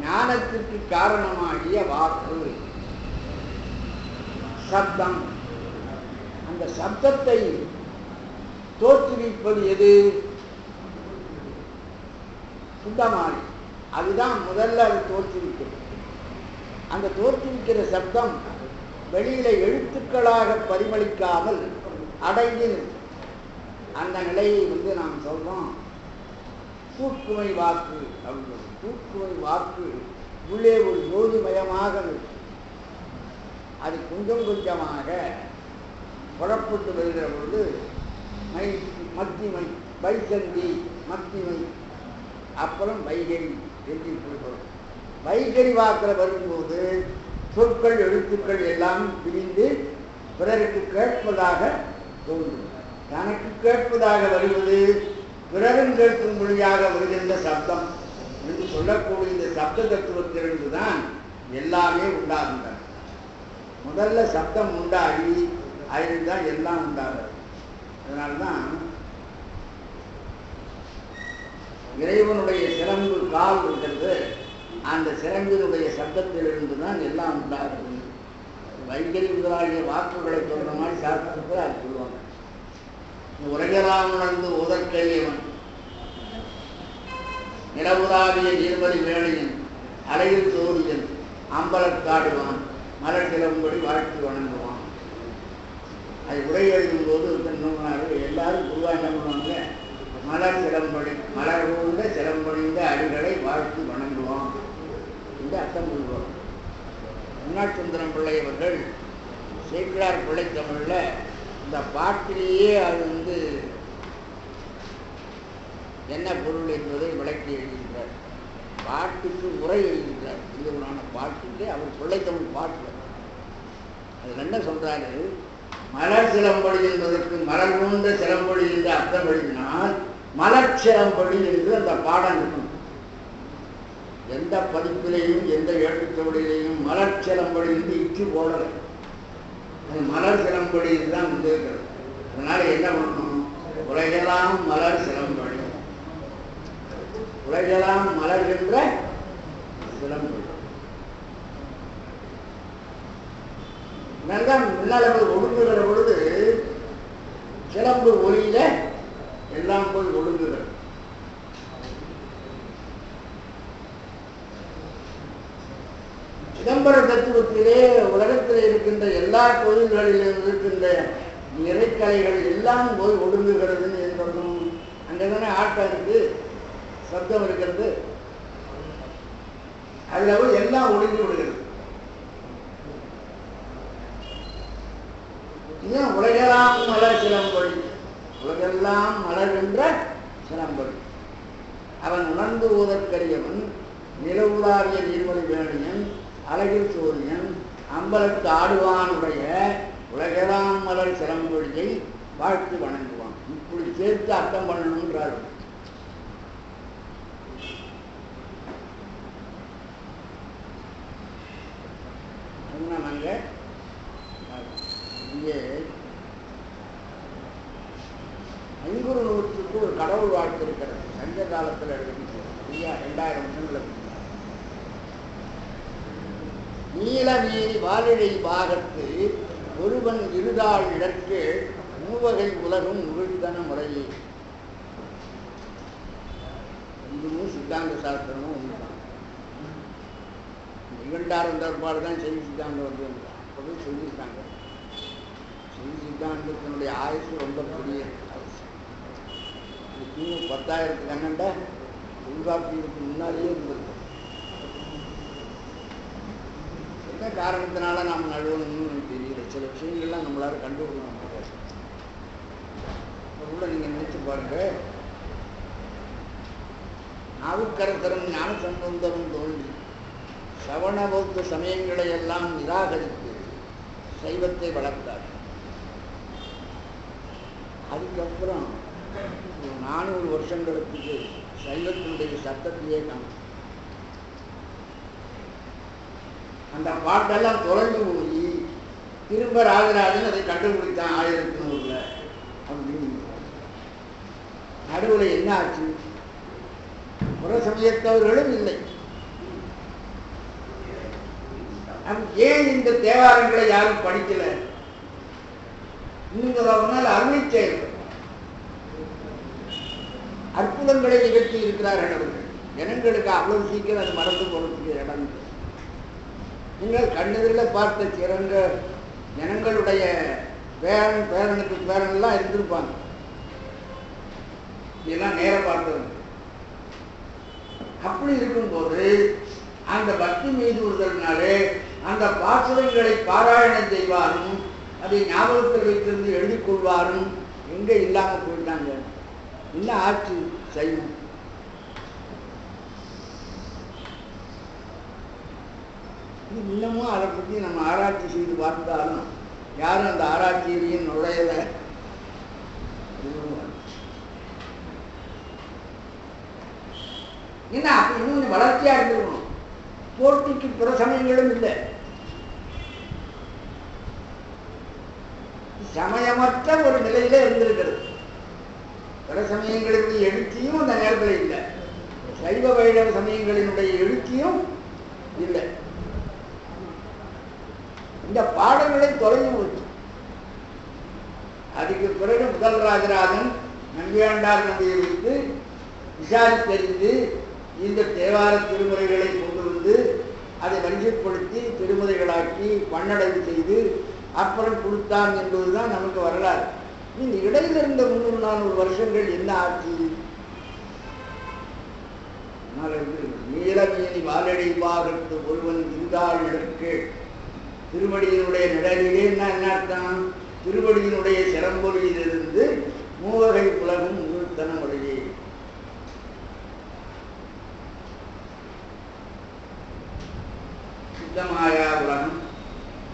ஞானத்திற்கு காரணமாகிய வாக்கு, சப்தம். அந்த சப்தத்தை தோற்றுவிப்பது எது? சுத்தமாய். அதுதான் முதல்ல அது தோற்றுவிக்கிறது. அந்த தோற்றுவிக்கிற சப்தம் வெளியில எழுத்துக்களாக பரிமளிக்காமல் அடங்கி அந்த நிலையை நாம் சொல்றோம் தூக்குமை வாக்கு அப்படின்னு. தூக்குமை வாக்கு உள்ளே ஒரு ஜோதிமயமாக இருக்கும். அது கொஞ்சம் கொஞ்சமாக புறப்பட்டு வருகிற பொழுது மத்திமை, வைசந்தி, மத்திமை, அப்புறம் வைகரி என்று குறிப்பிடும். வைகரி வாக்கில் வரும்போது சொற்கள் எழுத்துக்கள் எல்லாம் பிரிந்து பிறருக்கு கேட்பதாக தோன்றும். தனக்கு கேட்பதாக வருவது பிறரும் கேட்கும் மொழியாக வருகின்ற சப்தம் என்று சொல்லக்கூடிய இந்த சப்த தத்துவத்திலிருந்து தான் எல்லாமே உண்டாகின்றன. முதல்ல சப்தம் உண்டாகி அதில் தான் எல்லாம் உண்டாகிறது. அதனால்தான் இறைவனுடைய சிலம்பு கால் இருக்கிறது, அந்த சிலம்பினுடைய சப்தத்திலிருந்து தான் எல்லாம் உண்டாகிறது. வைகரி முதலாகிய வாக்குகளை சொல்ற மாதிரி சாஸ்திரத்தில் அது சொல்லுவாங்க. உலகெல்லாம் உணர்ந்து உதற்கையவன் நிலவுராவிய நீர்மலி வேளையன் அலையில் சோதியன் அம்பலக்காடுவான் மலர் சிலம்படி வாழ்த்து வணங்குவான். அது உரை எழுதும் போது எல்லாரும் பொதுவாக என்ன பண்ணுவாங்க, மலர் சிலம்படி மலர் போன்ற சிலம்படிந்த அடிகளை வாழ்த்து வணங்குவான் என்று அர்த்தம் கொள்வார். முன்னாட்சுந்தரம் பிள்ளை அவர்கள் சேக்கிழார் பிள்ளை தமிழில் இந்த பாட்டிலேயே அது என்ன பொருள் என்பதை விளக்கி எழுதுகின்றார். பாட்டுக்கு உரை எழுதுகின்றார். இதுவான பாட்டுக்கு அவர் பிள்ளைத்தமிழ் பாட்டு அதில் என்ன சொல்றாரு, மலர் சிலம்பொழி என்பதற்கு மலர் போன்ற சிலம்பொழி என்று அர்த்தம் எழுதினால் மலர் சிலம்பொழி என்று அந்த பாடம் இருக்கும். எந்த பதிப்பிலையும் எந்த எழுத்துத்தொழிலையும் மலர் சிலம்பொழி என்று இச்சு போடலை. அது மலர் சிலம்பொழி தான் இருக்கிறது. அதனால என்ன பண்ணணும், உலகெல்லாம் மலர் சிலம்பொழி, உலகெல்லாம் மலர்கின்ற சிலம்பொழி. நல்லா முன்னாள் ஒடுங்குகிற பொழுது சிலம்பு ஒளியில எல்லாம் போய் ஒடுங்குகிறது. சிதம்பர தத்துவத்திலே உலகத்தில் இருக்கின்ற எல்லா கோயில்களிலும் இருக்கின்ற இறைக்கலைகள் எல்லாம் போய் ஒடுங்குகிறதுன்னு என்றும் அங்கதானே ஆட்டம் இருக்கு, சப்தம் இருக்கிறது, அதுல போய் எல்லாம் ஒடுங்கி விடுகிறது. இதுதான் உலகெல்லாம் மலர் சிலம்பொழி, உலகெல்லாம் மலர்கின்ற சிலம்பொழி. அவன் உணர்ந்து ஊதற்கரியவன் நிலவுலாவிய நீர்மொழி வேணியன் அழகில் சோதியன் அம்பலத்து ஆடுவானுடைய உலகெல்லாம் மலர் சிலம்பொழியை வாழ்த்து வணங்குவான். இப்படி சேர்த்து அர்த்தம் பண்ணணுன்றார். நாங்க இங்கே ஐங்குறு நூற்றுக்கு ஒரு கடவுள் வாழ்த்து இருக்கிறது. சங்க காலத்தில் எழுதிச்சு ஐயா 2000 வருஷங்களுக்கு நீல நீரி வாலிழை பாகத்து ஒருவன் இருதாள் இடற்கு மூவகை உலகும் உருள்தன முறையே. இதுவும் சித்தாந்த சாஸ்திரமும் ஒன்றுதான். நிகழ்ந்தார் தொடர்பாடு தான் செய்தி சித்தாந்தம் வந்து அப்போது சொல்லியிருக்காங்க. செய்தி சித்தாந்தத்தினுடைய ஆயுசு ரொம்ப பெரிய ஆயுசு. இன்னும் 10,000 கண்ணண்ட தொல்காப்பியத்துக்கு முன்னாலேயே இருந்திருக்கு. என்ன காரணத்தினால நாம் நழுவணும்னு தெரியல. சில விஷயங்கள்லாம் நம்மளால கண்டுபிடிக்க முடியாது. கூட நீங்க நினைச்சு பாருங்க, நாவுக்கரசரும் ஞான சம்பந்தரும் தோன்றி சவண பௌத்த சமயங்களை எல்லாம் நிராகரித்து சைவத்தை வளர்த்தார். அதுக்கப்புறம் 400 வருஷங்களுக்கு சைவத்தினுடைய சத்தத்தையே காணும். அந்த பாட்டெல்லாம் தொலைந்து போய் திரும்ப ராஜராஜன் அதை கண்டுபிடித்தான் 1100 அப்படின்னு. நடுவில் என்ன ஆச்சு? புற சமயத்தவர்களும் இல்லை. ஏன் இந்த தேவாரங்களை யாரும் படிக்கல? இன்னும் சொல்லனால் அருளை செயல்கள் அற்புதங்களை நிகழ்த்தி இருக்கிறார்கள் அவர்கள். ஜனங்களுக்கு அவ்வளவு சீக்கிரம் அது மறந்து போறதுக்கு இடம். நீங்கள் கண்ணெதிரில் பார்த்த சிறந்த ஜனங்களுடைய பேரன் பேரனுக்கு பேரன்லாம் இருந்திருப்பாங்க. இதெல்லாம் நேர பார்த்தது. அப்படி இருக்கும்போது அந்த பக்தி மீது வருதல்னாலே அந்த பாசுரங்களை பாராயணம் செய்வாரும், அதை ஞாபகத்தில் வைத்திருந்து எழுதிக் கொள்வாரும் எங்க இல்லாம போயிட்டாங்க. என்ன ஆச்சு சைவம்? இன்னமும் அதை பற்றி நம்ம ஆராய்ச்சி செய்து பார்த்தாலும் யாரும் அந்த ஆராய்ச்சியிலையும் நுழையல. என்ன அப்ப இன்னும் வளர்ச்சியா இருந்திருக்கணும். போட்டிக்கு பிற சமயங்களும் இல்லை. சமயமற்ற ஒரு நிலையில இருந்திருக்கிறது. பிற சமயங்களினுடைய எழுச்சியும் அந்த நேரத்தில் இல்லை. சைவ வைணவ சமயங்களினுடைய எழுச்சியும் இல்லை. இந்த பாடங்களை தொலைந்து போச்சு. அதுக்கு பிறகு முதல் ராஜராஜன் நம்பியாண்டார் நம்பியை வைத்து விசாரித்தறிந்து இந்த தேவார திருமுறைகளை கொண்டு வந்து அதை வரிசைப்படுத்தி திருமுறைகளாக்கி பன்னடைவு செய்து அப்புறம் கொடுத்தான் என்பதுதான் நமக்கு வரலாறு. இந்த இடையில இருந்த 300-400 வருஷங்கள் என்ன ஆச்சு? நீலமேனி வாலடி பாகத்து ஒருவன் இருந்தால் இடற்கு திருவடியினுடைய நிழலிலே என்ன அர்த்தம்? திருவடியினுடைய சிறம்பொலியிலிருந்து மூவகை உலகம் உருத்தனம் உடையே. சுத்தமாயா உலகம்,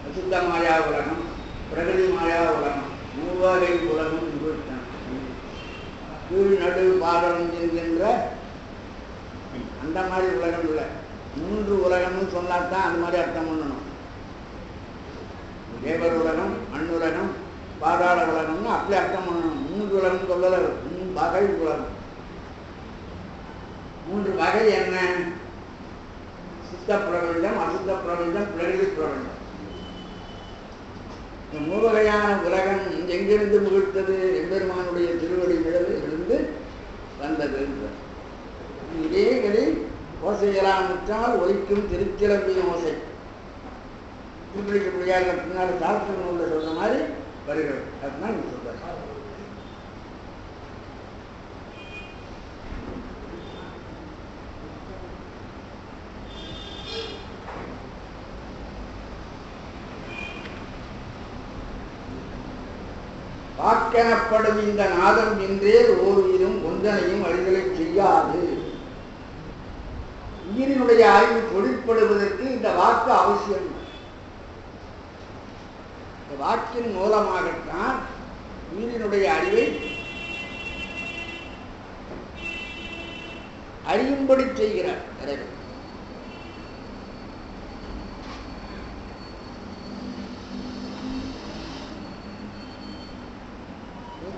அசுத்தமாயா உலகம், பிரகதி மாயா உலகம், மூவகை உலகம் உருத்தனம். கீழ் நடு பாதம் என்கின்ற அந்த மாதிரி உலகம் இல்லை. 3 உலகம்னு சொன்னால்தான் அந்த மாதிரி அர்த்தம் பண்ணணும். தேவர் உலகம், மண்ணுலகம், பாதாள உலகம்னு அப்படி அர்த்தம் பண்ணணும். 3 உலகம் சொல்லல, 3 வகை உலகம். 3 வகை என்ன? சுத்த பிரபஞ்சம், அசுத்த பிரபஞ்சம், பிரகதி பிரபஞ்சம். இந்த 3 வகையான உலகம் எங்கிருந்து முகிழ்த்தது? எம்பெருமானுடைய திருவடி நிழலிலிருந்து வந்தது. இதே கதில் ஓசையெல்லாம் முற்றால் ஒலிக்கும் திருச்சிலம்பின் ஓசை. திருப்பதிக்கு முடியாத பின்னால் சாஸ்திர நூலில் சொல்ற மாதிரி வருகிறது. அதுதான் நீங்க சொல்ற. வாக்கெனப்படும் இந்த நாதம் என்றே ஓர் உயிரும் ஒன்றனையும் அழிதலை செய்யாது. உயிரினுடைய அறிவு தொழிற்படுவதற்கு இந்த வாக்கு அவசியம். இந்த வாக்கின் மூலமாகத்தான் உயிரினுடைய அறிவை அறியும்படி செய்கிறார் இறைவன்.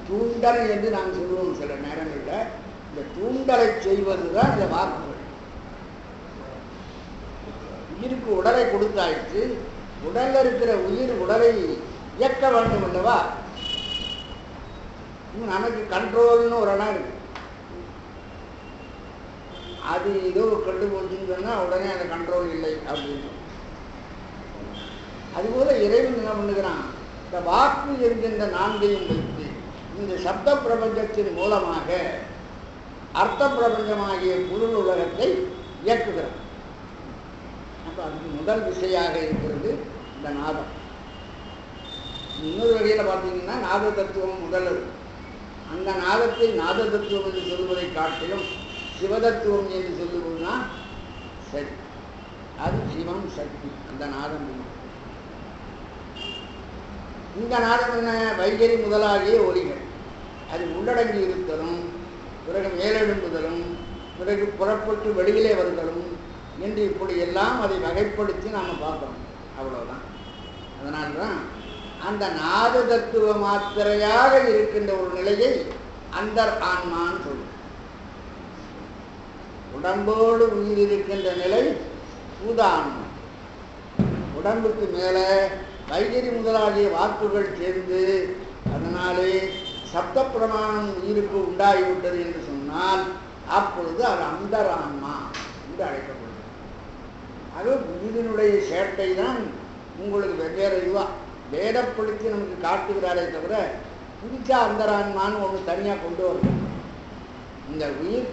தூண்டல் என்று நாம் சொல்லுவோம் சில நேரங்களில். இந்த தூண்டலை செய்வதுதான் இந்த வாக்குகள். உயிருக்கு உடலை கொடுத்தாயிற்று, உடல்ல இருக்கிற உயிர் உடலை இயக்க வேண்டும் அல்லவா? நமக்கு கண்ட்ரோல்னு ஒரு இடம் இருக்கு. அது ஏதோ கண்டு போச்சுன்னு சொன்னா உடனே அந்த கண்ட்ரோல் இல்லை அப்படின்னு. அதுபோல இறைவன் என்ன பண்ணுகிறான், இந்த வாக்கு என்கின்ற நான்கையும் வைத்து இந்த சப்த பிரபஞ்சத்தின் மூலமாக அர்த்த பிரபஞ்சமாகிய பொருள் உலகத்தை இயக்குகிறான். அப்ப அதுக்கு முதல் விசையாக இருக்கிறது இந்த நாதம். இன்னொரு வகையில் பார்த்தீங்கன்னா நாத தத்துவம் முதல் இருக்கு. அந்த நாதத்தை நாத தத்துவம் என்று சொல்வதை காட்டிலும் சிவதத்துவம் என்று சொல்லுவதுதான் சரி. அது சிவம் சக்தி, அந்த நாதம். இந்த நாதம் என்ன, வைகரி முதலாகிய ஒலிகள். அது உள்ளடங்கி இருத்தலும், பிறகு மேலெழும்புதலும், பிறகு புறப்பட்டு வெளியிலே வருதலும் என்று இப்படி எல்லாம் அதை வகைப்படுத்தி நாம் பார்க்கணும். அவ்வளவுதான். அதனால்தான் அந்த நாத தத்துவ மாத்திரையாக இருக்கின்ற ஒரு நிலையை அந்தர் ஆன்மான்னு சொல்லும். உடம்போடு உயிர் இருக்கின்ற நிலை பூத ஆன்மா. உடம்புக்கு மேல வைகரி முதலாகிய வாக்குகள் சேர்ந்து அதனாலே சப்த பிரமாணம் உயிருக்கு உண்டாகிவிட்டது என்று சொன்னால் அப்பொழுது அது அந்தரான்மா என்று அழைக்கப்படுது. அது உயிரினுடைய சேட்டை தான் உங்களுக்கு வெவ்வேறு இதுவா வேதப்படுத்தி நமக்கு காட்டுகிறாரே தவிர புதுச்சா அந்தரான்மான்னு ஒன்று தனியாக கொண்டு வரணும். இந்த உயிர்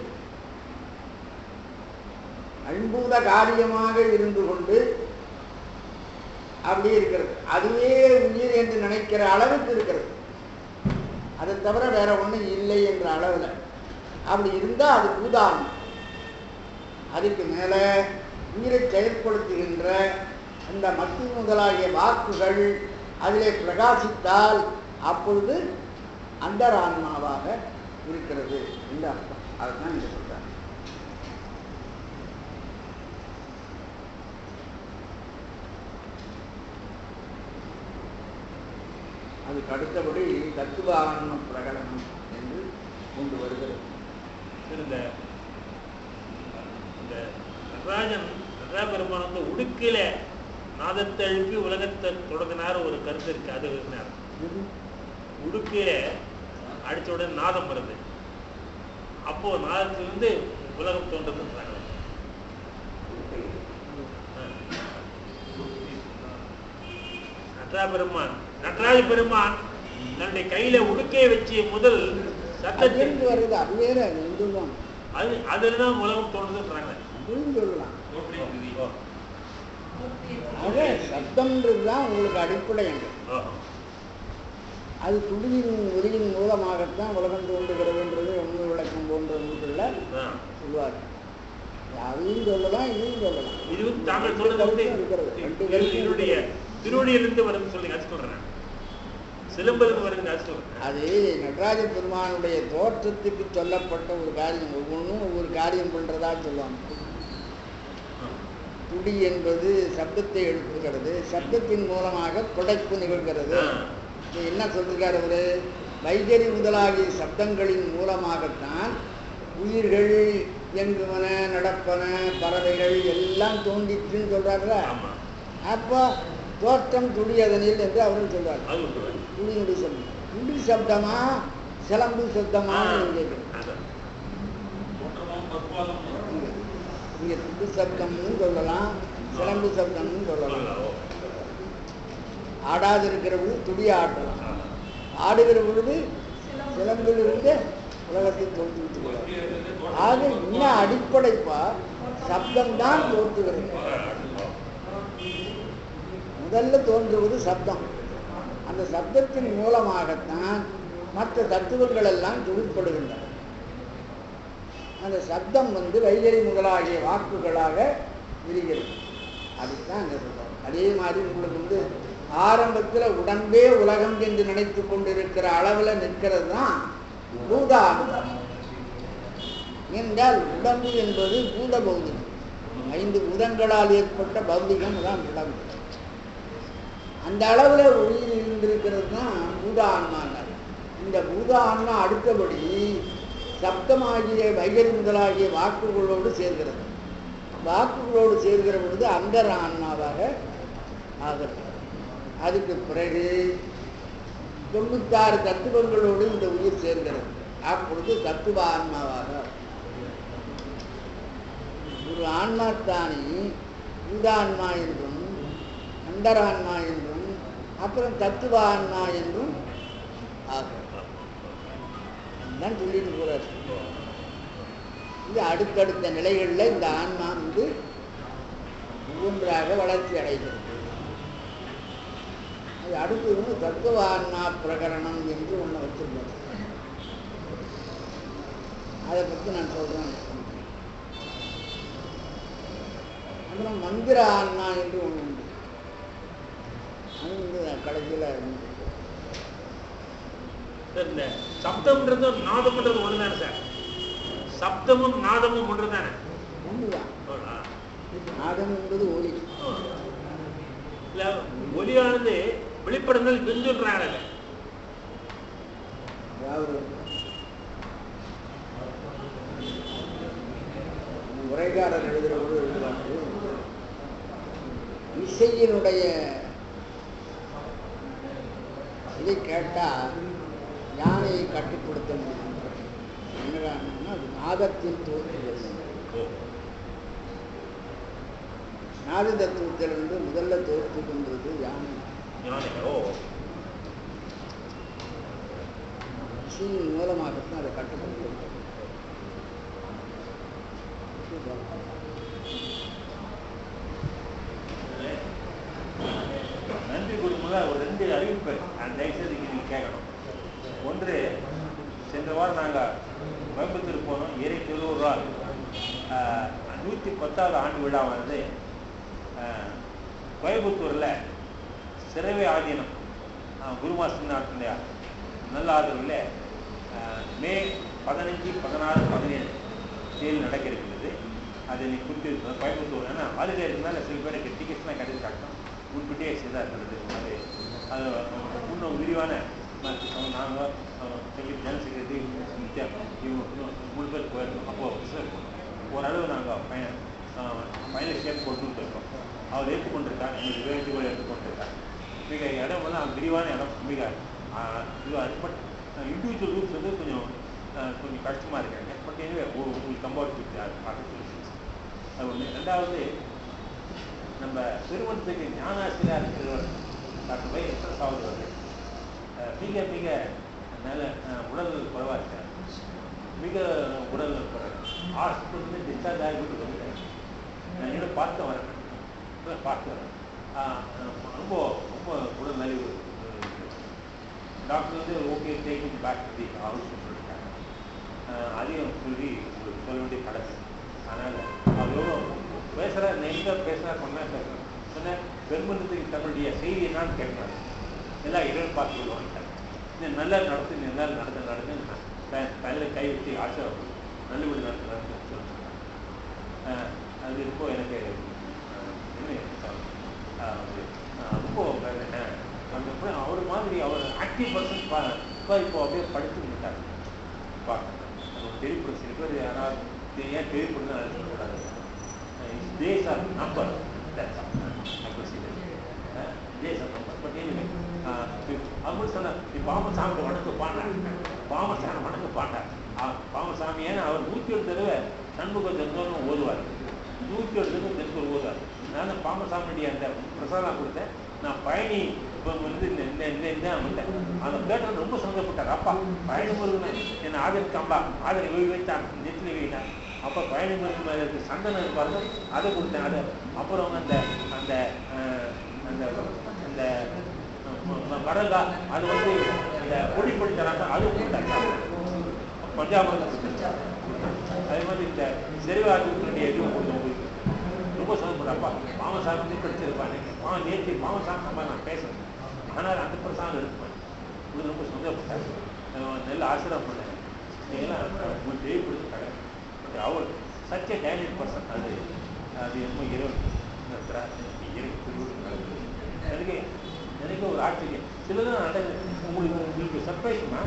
அன்பூத காரியமாக இருந்து கொண்டு அப்படியே இருக்கிறது. அதுவே உயிர் என்று நினைக்கிற அளவுக்கு இருக்கிறது. அதை தவிர வேற ஒன்றும் இல்லை என்ற அளவில் அப்படி இருந்தால் அது பூதான்மா. அதுக்கு மேலே உயிரை செயற்படுத்துகின்ற அந்த மத்தி முதலாகிய வாக்குகள் அதிலே பிரகாசித்தால் அப்பொழுது அந்தரான்மாவாக இருக்கிறது என்று அர்த்தம். அதுதான் இங்கே சொல்றாங்க. அதுக்கு அடுத்தபடி தத்துவான்ம பிரகடனம் என்று கொண்டு வருகிறது. இந்த நடராஜன் பெருமான் வந்து உடுக்கில நாதத்தை எழுப்பி உலகத்தை தொடங்கினார் ஒரு கருத்து இருக்கு. அது உடுக்கில அடிச்ச உடனே நாதம் வருது. அப்போ நாதத்திலிருந்து உலகம் தோன்றுன்றாங்க. நடராஜ பெருமான் தன்னுடைய கையில உடுக்கையை வச்சு முதல் சத்தத்தில் வருது. அது வேற அதுதான் உலகம் தோன்றுன்றாங்க. சொல்லலாம். சப்தம்ன்றதுதான் உங்களுக்கு அடிப்படை. அது துளியின் ஒலியின் மூலமாகத்தான் உலகம் தோன்றுகிறதுன்றது உண்மை விளக்கம் போன்ற நூல்கள்ல சொல்லுவார். அதையும் சொல்லலாம், இதையும் சொல்லலாம். இதுவும் தாங்கள் சொல்றது இருக்கிறது. திருவடியிலிருந்து வருது சொல்லுங்க, அது சொல்றேன். சிலம்பிலிருந்து வருது, அது சொல்றேன். அது நடராஜ பெருமானுடைய தோற்றத்துக்கு சொல்லப்பட்ட ஒரு காரியம். ஒவ்வொன்றும் ஒவ்வொரு காரியம் பண்றதா சொல்லுவாங்க. துடி என்பது சப்தத்தை எழுப்புகிறது, சப்தத்தின் மூலமாக படைப்பு நிகழ்கிறது. என்ன சொல்றாரு அவரு, வைகரி முதலாகிய சப்தங்களின் மூலமாகத்தான் உயிர்கள் இயங்குவன, நடப்பன, பறவைகள் எல்லாம் தோன்றிச்சுன்னு சொல்றாருல. அப்போ தோற்றம் துடி அதனில் என்று அவர்கள் சொல்றாரு. துடியுடைய சப்தம், துடி சப்தமா சிலம்பு சப்தமானு கேட்குறேன். இங்கே துடி சப்தம்னு சொல்லலாம், சிலம்பு சப்தம்னு சொல்லலாம். ஆடாது இருக்கிற பொழுது துடி ஆடலாம், ஆடுகிற பொழுது சிலம்பிலிருந்து உலகத்தை தோற்றுவித்துக். ஆக இன்னும் அடிப்படைப்பா சப்தம்தான் தோற்றுகிறது. முதல்ல தோன்றுவது சப்தம். அந்த சப்தத்தின் மூலமாகத்தான் மற்ற தத்துவங்கள் எல்லாம் தொழிற்படுகின்றன. அந்த சப்தம் வைகரி முதலாகிய வாக்குகளாக விரிகிறது. அதுதான் அங்கே சொல்றாங்க. அதே மாதிரி உங்களுக்கு ஆரம்பத்தில் உடம்பே உலகம் என்று நினைத்து கொண்டிருக்கிற அளவில் நிற்கிறது தான் பூதான்மம். என்றால் உடம்பு என்பது பூத பௌதிகம், 5 பூதங்களால் ஏற்பட்ட பௌதிகம் தான் உடம்பு. அந்த அளவில் உயிர் இருந்திருக்கிறது தான் பூத ஆன்மா. இந்த பூத ஆன்மா அடுத்தபடி சப்தமாகிய வைகரி முதலாகிய வாக்குகளோடு சேர்கிறது. வாக்குகளோடு சேர்கிற பொழுது அந்தர ஆன்மாவாக ஆகிறது. அதுக்கு பிறகு 96 தத்துவங்களோடு இந்த உயிர் சேர்கிறது. அப்பொழுது தத்துவ ஆன்மாவாக ஒரு ஆன்மாத்தானே பூதான்மா என்றும் அந்தரான்மா என்றும் அப்புறம் தத்துவ ஆன்மா என்றும் ஆகும். தான் சொல்லிட்டு போறார். இது அடுத்தடுத்த நிலைகளில் இந்த ஆன்மா ஒவ்வொன்றாக வளர்ச்சி அடைகிறது. அது அடுத்தது தத்துவ ஆன்மா பிரகரணம் என்று ஒன்று வச்சிருக்கோம். அதை பற்றி நான் சொல்றேன். அப்புறம் மந்திர ஆன்மா என்று ஒன்று உண்டு. அது கடைசியில் இந்த சப்தம்ன்றதும் நாதம்ன்றது ஒண்ணுதானே சார்? சப்தமும் நாதமும் ஒன்றுதானே? ஒன்றுதான். நாதம் என்பது ஒலி. இல்ல ஒலியானது வெளிப்படங்கள் விஞ்சுன்றாங்க. அதாவது உரைகாரர் எழுதுகிற போது எழுதுவாங்க, இசையினுடைய இதை கேட்டால் யானையை கட்டுப்படுத்த முடியும். என்ன காரணம்னா அது நாதத்தில் தோற்றுகிறது. நாத தத்துவத்திலிருந்து முதல்ல தோற்று கொண்டது யானை. இசையின் மூலமாகத்தான் அதை கட்டுப்படுத்த. நன்றி கொடுக்கும்போது ஒரு 2 அறிவிப்பு அந்த தயவுசெய்து நீங்கள் கேட்கணும். ஒன்று, சென்ற வாரம் நாங்கள் கோயம்புத்தூர் போனோம். ஏறி 90 ரூபா 110வது ஆண்டு விழாவானது கோயம்புத்தூரில் சிறவை ஆதீனம் குருமா சின்னாருடைய நல்ல ஆதரவில் மே 15, 16, 17 தேதி நடக்க இருக்கிறது. அதை நீ குறித்து கோயம்புத்தூர் ஏன்னா ஹாலிடே இருக்கிறதுனால சில பேருக்கு டிக்கெட்ஸ்லாம் கிடைச்சாக்கணும் முன்கூட்டியே செய்தாக இருக்கிறது. அது இன்னும் விரிவான நாங்கள் ஜெனரல் செக்ரட்டரி இவங்க 3 பேர் போயிருந்தோம். அப்போது ரிசர்வ் பண்ணோம். ஓரளவு நாங்கள் ஃபைனல் ஷேப் கொண்டு இருக்கோம். அவர் ஏற்றுக்கொண்டிருக்காங்க, எங்களுக்கு வேண்டுகோள் ஏற்றுக்கொண்டிருக்காங்க. மிக இடம் வந்து விரிவான இடம், மிக இதுவாக இருக்குது. பட் இண்டிவிஜுவல் ரூட்ஸ் வந்து கொஞ்சம் கஷ்டமாக இருக்காங்க. பட் எனவே உங்களுக்கு கம்பவுண்ட் பார்த்து அது ஒன்று. 2வது, நம்ம திருமணத்துக்கு ஞானாசிரியாக இருக்கிறவர் டாக்டர் வை எஸ் அவர்கள் மிக நல்ல உடல் குறைவாக இருக்கார். மிக உடல் குறைவு. ஹாஸ்பிட்டல் டிஸ்சார்ஜ் ஆகிட்டு வந்துட்டார். நான் இன்னும் பார்த்து வரேன். ரொம்ப உடல் நலிவு. டாக்டர் வந்து okay taking back the house சொல்லிட்டாங்க. அதையும் சொல்லி உங்களுக்கு சொல்ல வேண்டிய கடைசி. அதனால் அவர் எவ்வளோ பேசுகிறார், நெய்தாக பேசுகிறார், பேசுகிறேன் சொன்னேன். பெருமந்தத்துக்கு தன்னுடைய செய்தி என்னான்னு கேட்குறாரு. எல்லாம் இடம் பார்த்து சொல்லுவாங்க. இன்னும் நல்லா நடத்து, நல்லா நடந்து தலையில் கை வச்சு ஆசை நல்லபடி நடந்து சொல்லுவாங்க. அது இப்போ எனக்கு ரொம்ப அந்த அவர் மாதிரி அவர் ஆக்டிவ் பர்சன் இப்போ அப்படியே படித்து விட்டார். பார்க்க தெளிவுபடும். சில பேர் யாராவது ஏன் தெளிவுபடுன்னு நினைக்கக்கூடாது. Days are number, days are number. But அவங்க சொன்னார், நீ பாமசாமி வணக்கு பாண்டார், பாமசாமி வணக்கு பாண்டார். பாமசாமி ஏன்னா அவர் 107 தடவை சண்முக ஜென்மம் ஓதுவார். 107 தடவை ஜென்மம் ஓதுவார். நான் பாமசாமியுடைய அந்த பிரசாதம் கொடுத்தேன். நான் பழனி வந்து வந்தேன். அந்த கேட்டு ரொம்ப சந்தோஷப்பட்டார். அப்பா பழனி முருகன் என்னை ஆதரிக்காம்பா, ஆதரவு வைத்தான், நெத்தில வைத்தான். அப்போ பழனி முருகன் மேலே இருக்கு சந்தனம் இருப்பாரு, அதை கொடுத்தேன். அது அப்புறம் அந்த அந்த அந்த அந்த வரங்கா அது வந்து இந்த பொடி தராங்க, அது கொடுத்தாங்க. பஞ்சாபம் அதே மாதிரி இந்த செறிவாக்குடைய இதுவும் கொடுத்தோம். ரொம்ப சந்தோஷப்பட்டப்பா பாமசாமி படிச்சிருப்பாங்க. நேற்று பாமசாமி நம்ம நான் பேசுறேன், ஆனால் அந்த பிரசாதம் எடுப்பேன். இது ரொம்ப சந்தோஷப்பட்டாங்க. நல்ல ஆசிரியம் பண்ணேன். நீங்களாம் தேவைப்படுது கடை. பட் அவர் சச்ச டைனமிக் பர்சன். அது என்னமோ இரவு எனக்கு ஒரு ஆச்சரியம். சிலதான் நடக்குது. உங்களுக்கு சர்ப்ரைஸ்மா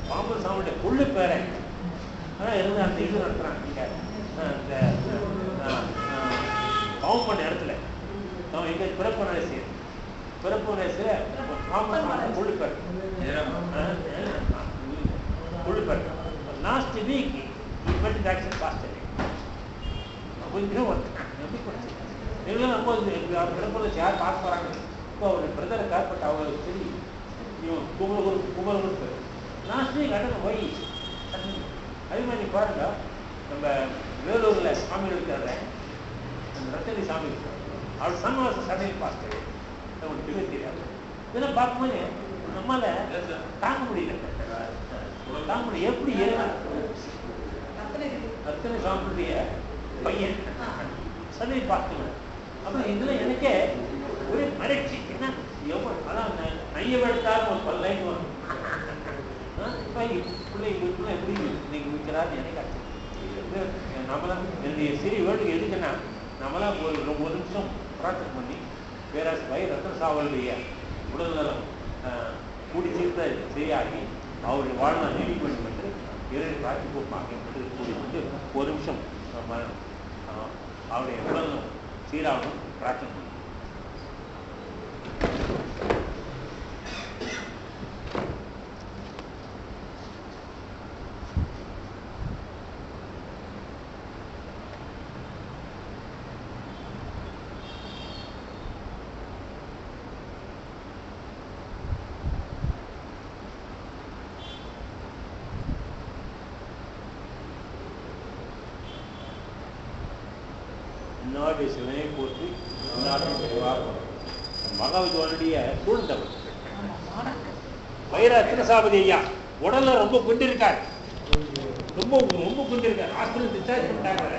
பாம்பசாமியுடைய கொள்ளு பேரை அதான் இருந்து அந்த இது நடத்துறாங்க இங்க இந்த கவுண்ட் பண்ண இடத்துல அவன் எங்க பிறப்பு புழுப்பேட் லாஸ்ட் வீக் ஆக்சன் பாஸ்ட் கொஞ்சம் எங்களும் நம்ம அவர் பிறப்புல யார் பார்க்க போறாங்க இப்போ அவர் பிரதரை கார்பட் அவங்களுக்கு சரி குமரகுரு லாஸ்ட் வீக் அட்டன் போய் அதே மாதிரி பாருங்க நம்ம வேலூர்ல சாமி இருக்கிறத அந்த ரத்தனி சாமி அவர் சன்வாச சடை பாஸ்ட் நமக்கு தெரியாது இதெல்லாம் பார்க்கும்போது நம்மளால தாங்க முடியல எப்படி அத்தனை சாமியுடைய பையன் சடை பார்க்கணும் அப்புறம் இதுல எனக்கே ஒரு மறைச்சி என்ன அதான் நைய எடுத்தாலும் ஒரு பல்லைன் வரும் பிள்ளைங்களுக்குள்ள எப்படி இன்னைக்கு விற்கிறாரு எனக்கு நம்மளாம் என்னுடைய சிறிய வேர்டுக்கு எதுக்குன்னா நம்மளாம் ஒரு நிமிஷம் பிரார்த்தனை பண்ணி பேராசிரியர் ரத்தன சாவலுடைய உடல்நலம் கூடி சீர்த்த சரியாகி அவருடைய வாழ்நாள் நீடிக்க வேண்டும் என்று இறை காட்சி போப்பாங்க என்று கூடி வந்து ஒரு நிமிஷம் அவருடைய உடல்நலம் சீராகணும் பிரார்த்தனை பண்ணி சிவனை போற்றி மகாவித்வானுடைய சூழ்ந்தவர் வைரத்னசாபதி ஐயா உடல்ல ரொம்ப குண்டிருக்காரு ரொம்ப குண்டிருக்காரு ஹாஸ்பிட்டல் டிஸ்சார்ஜ் பண்ணிட்டாங்க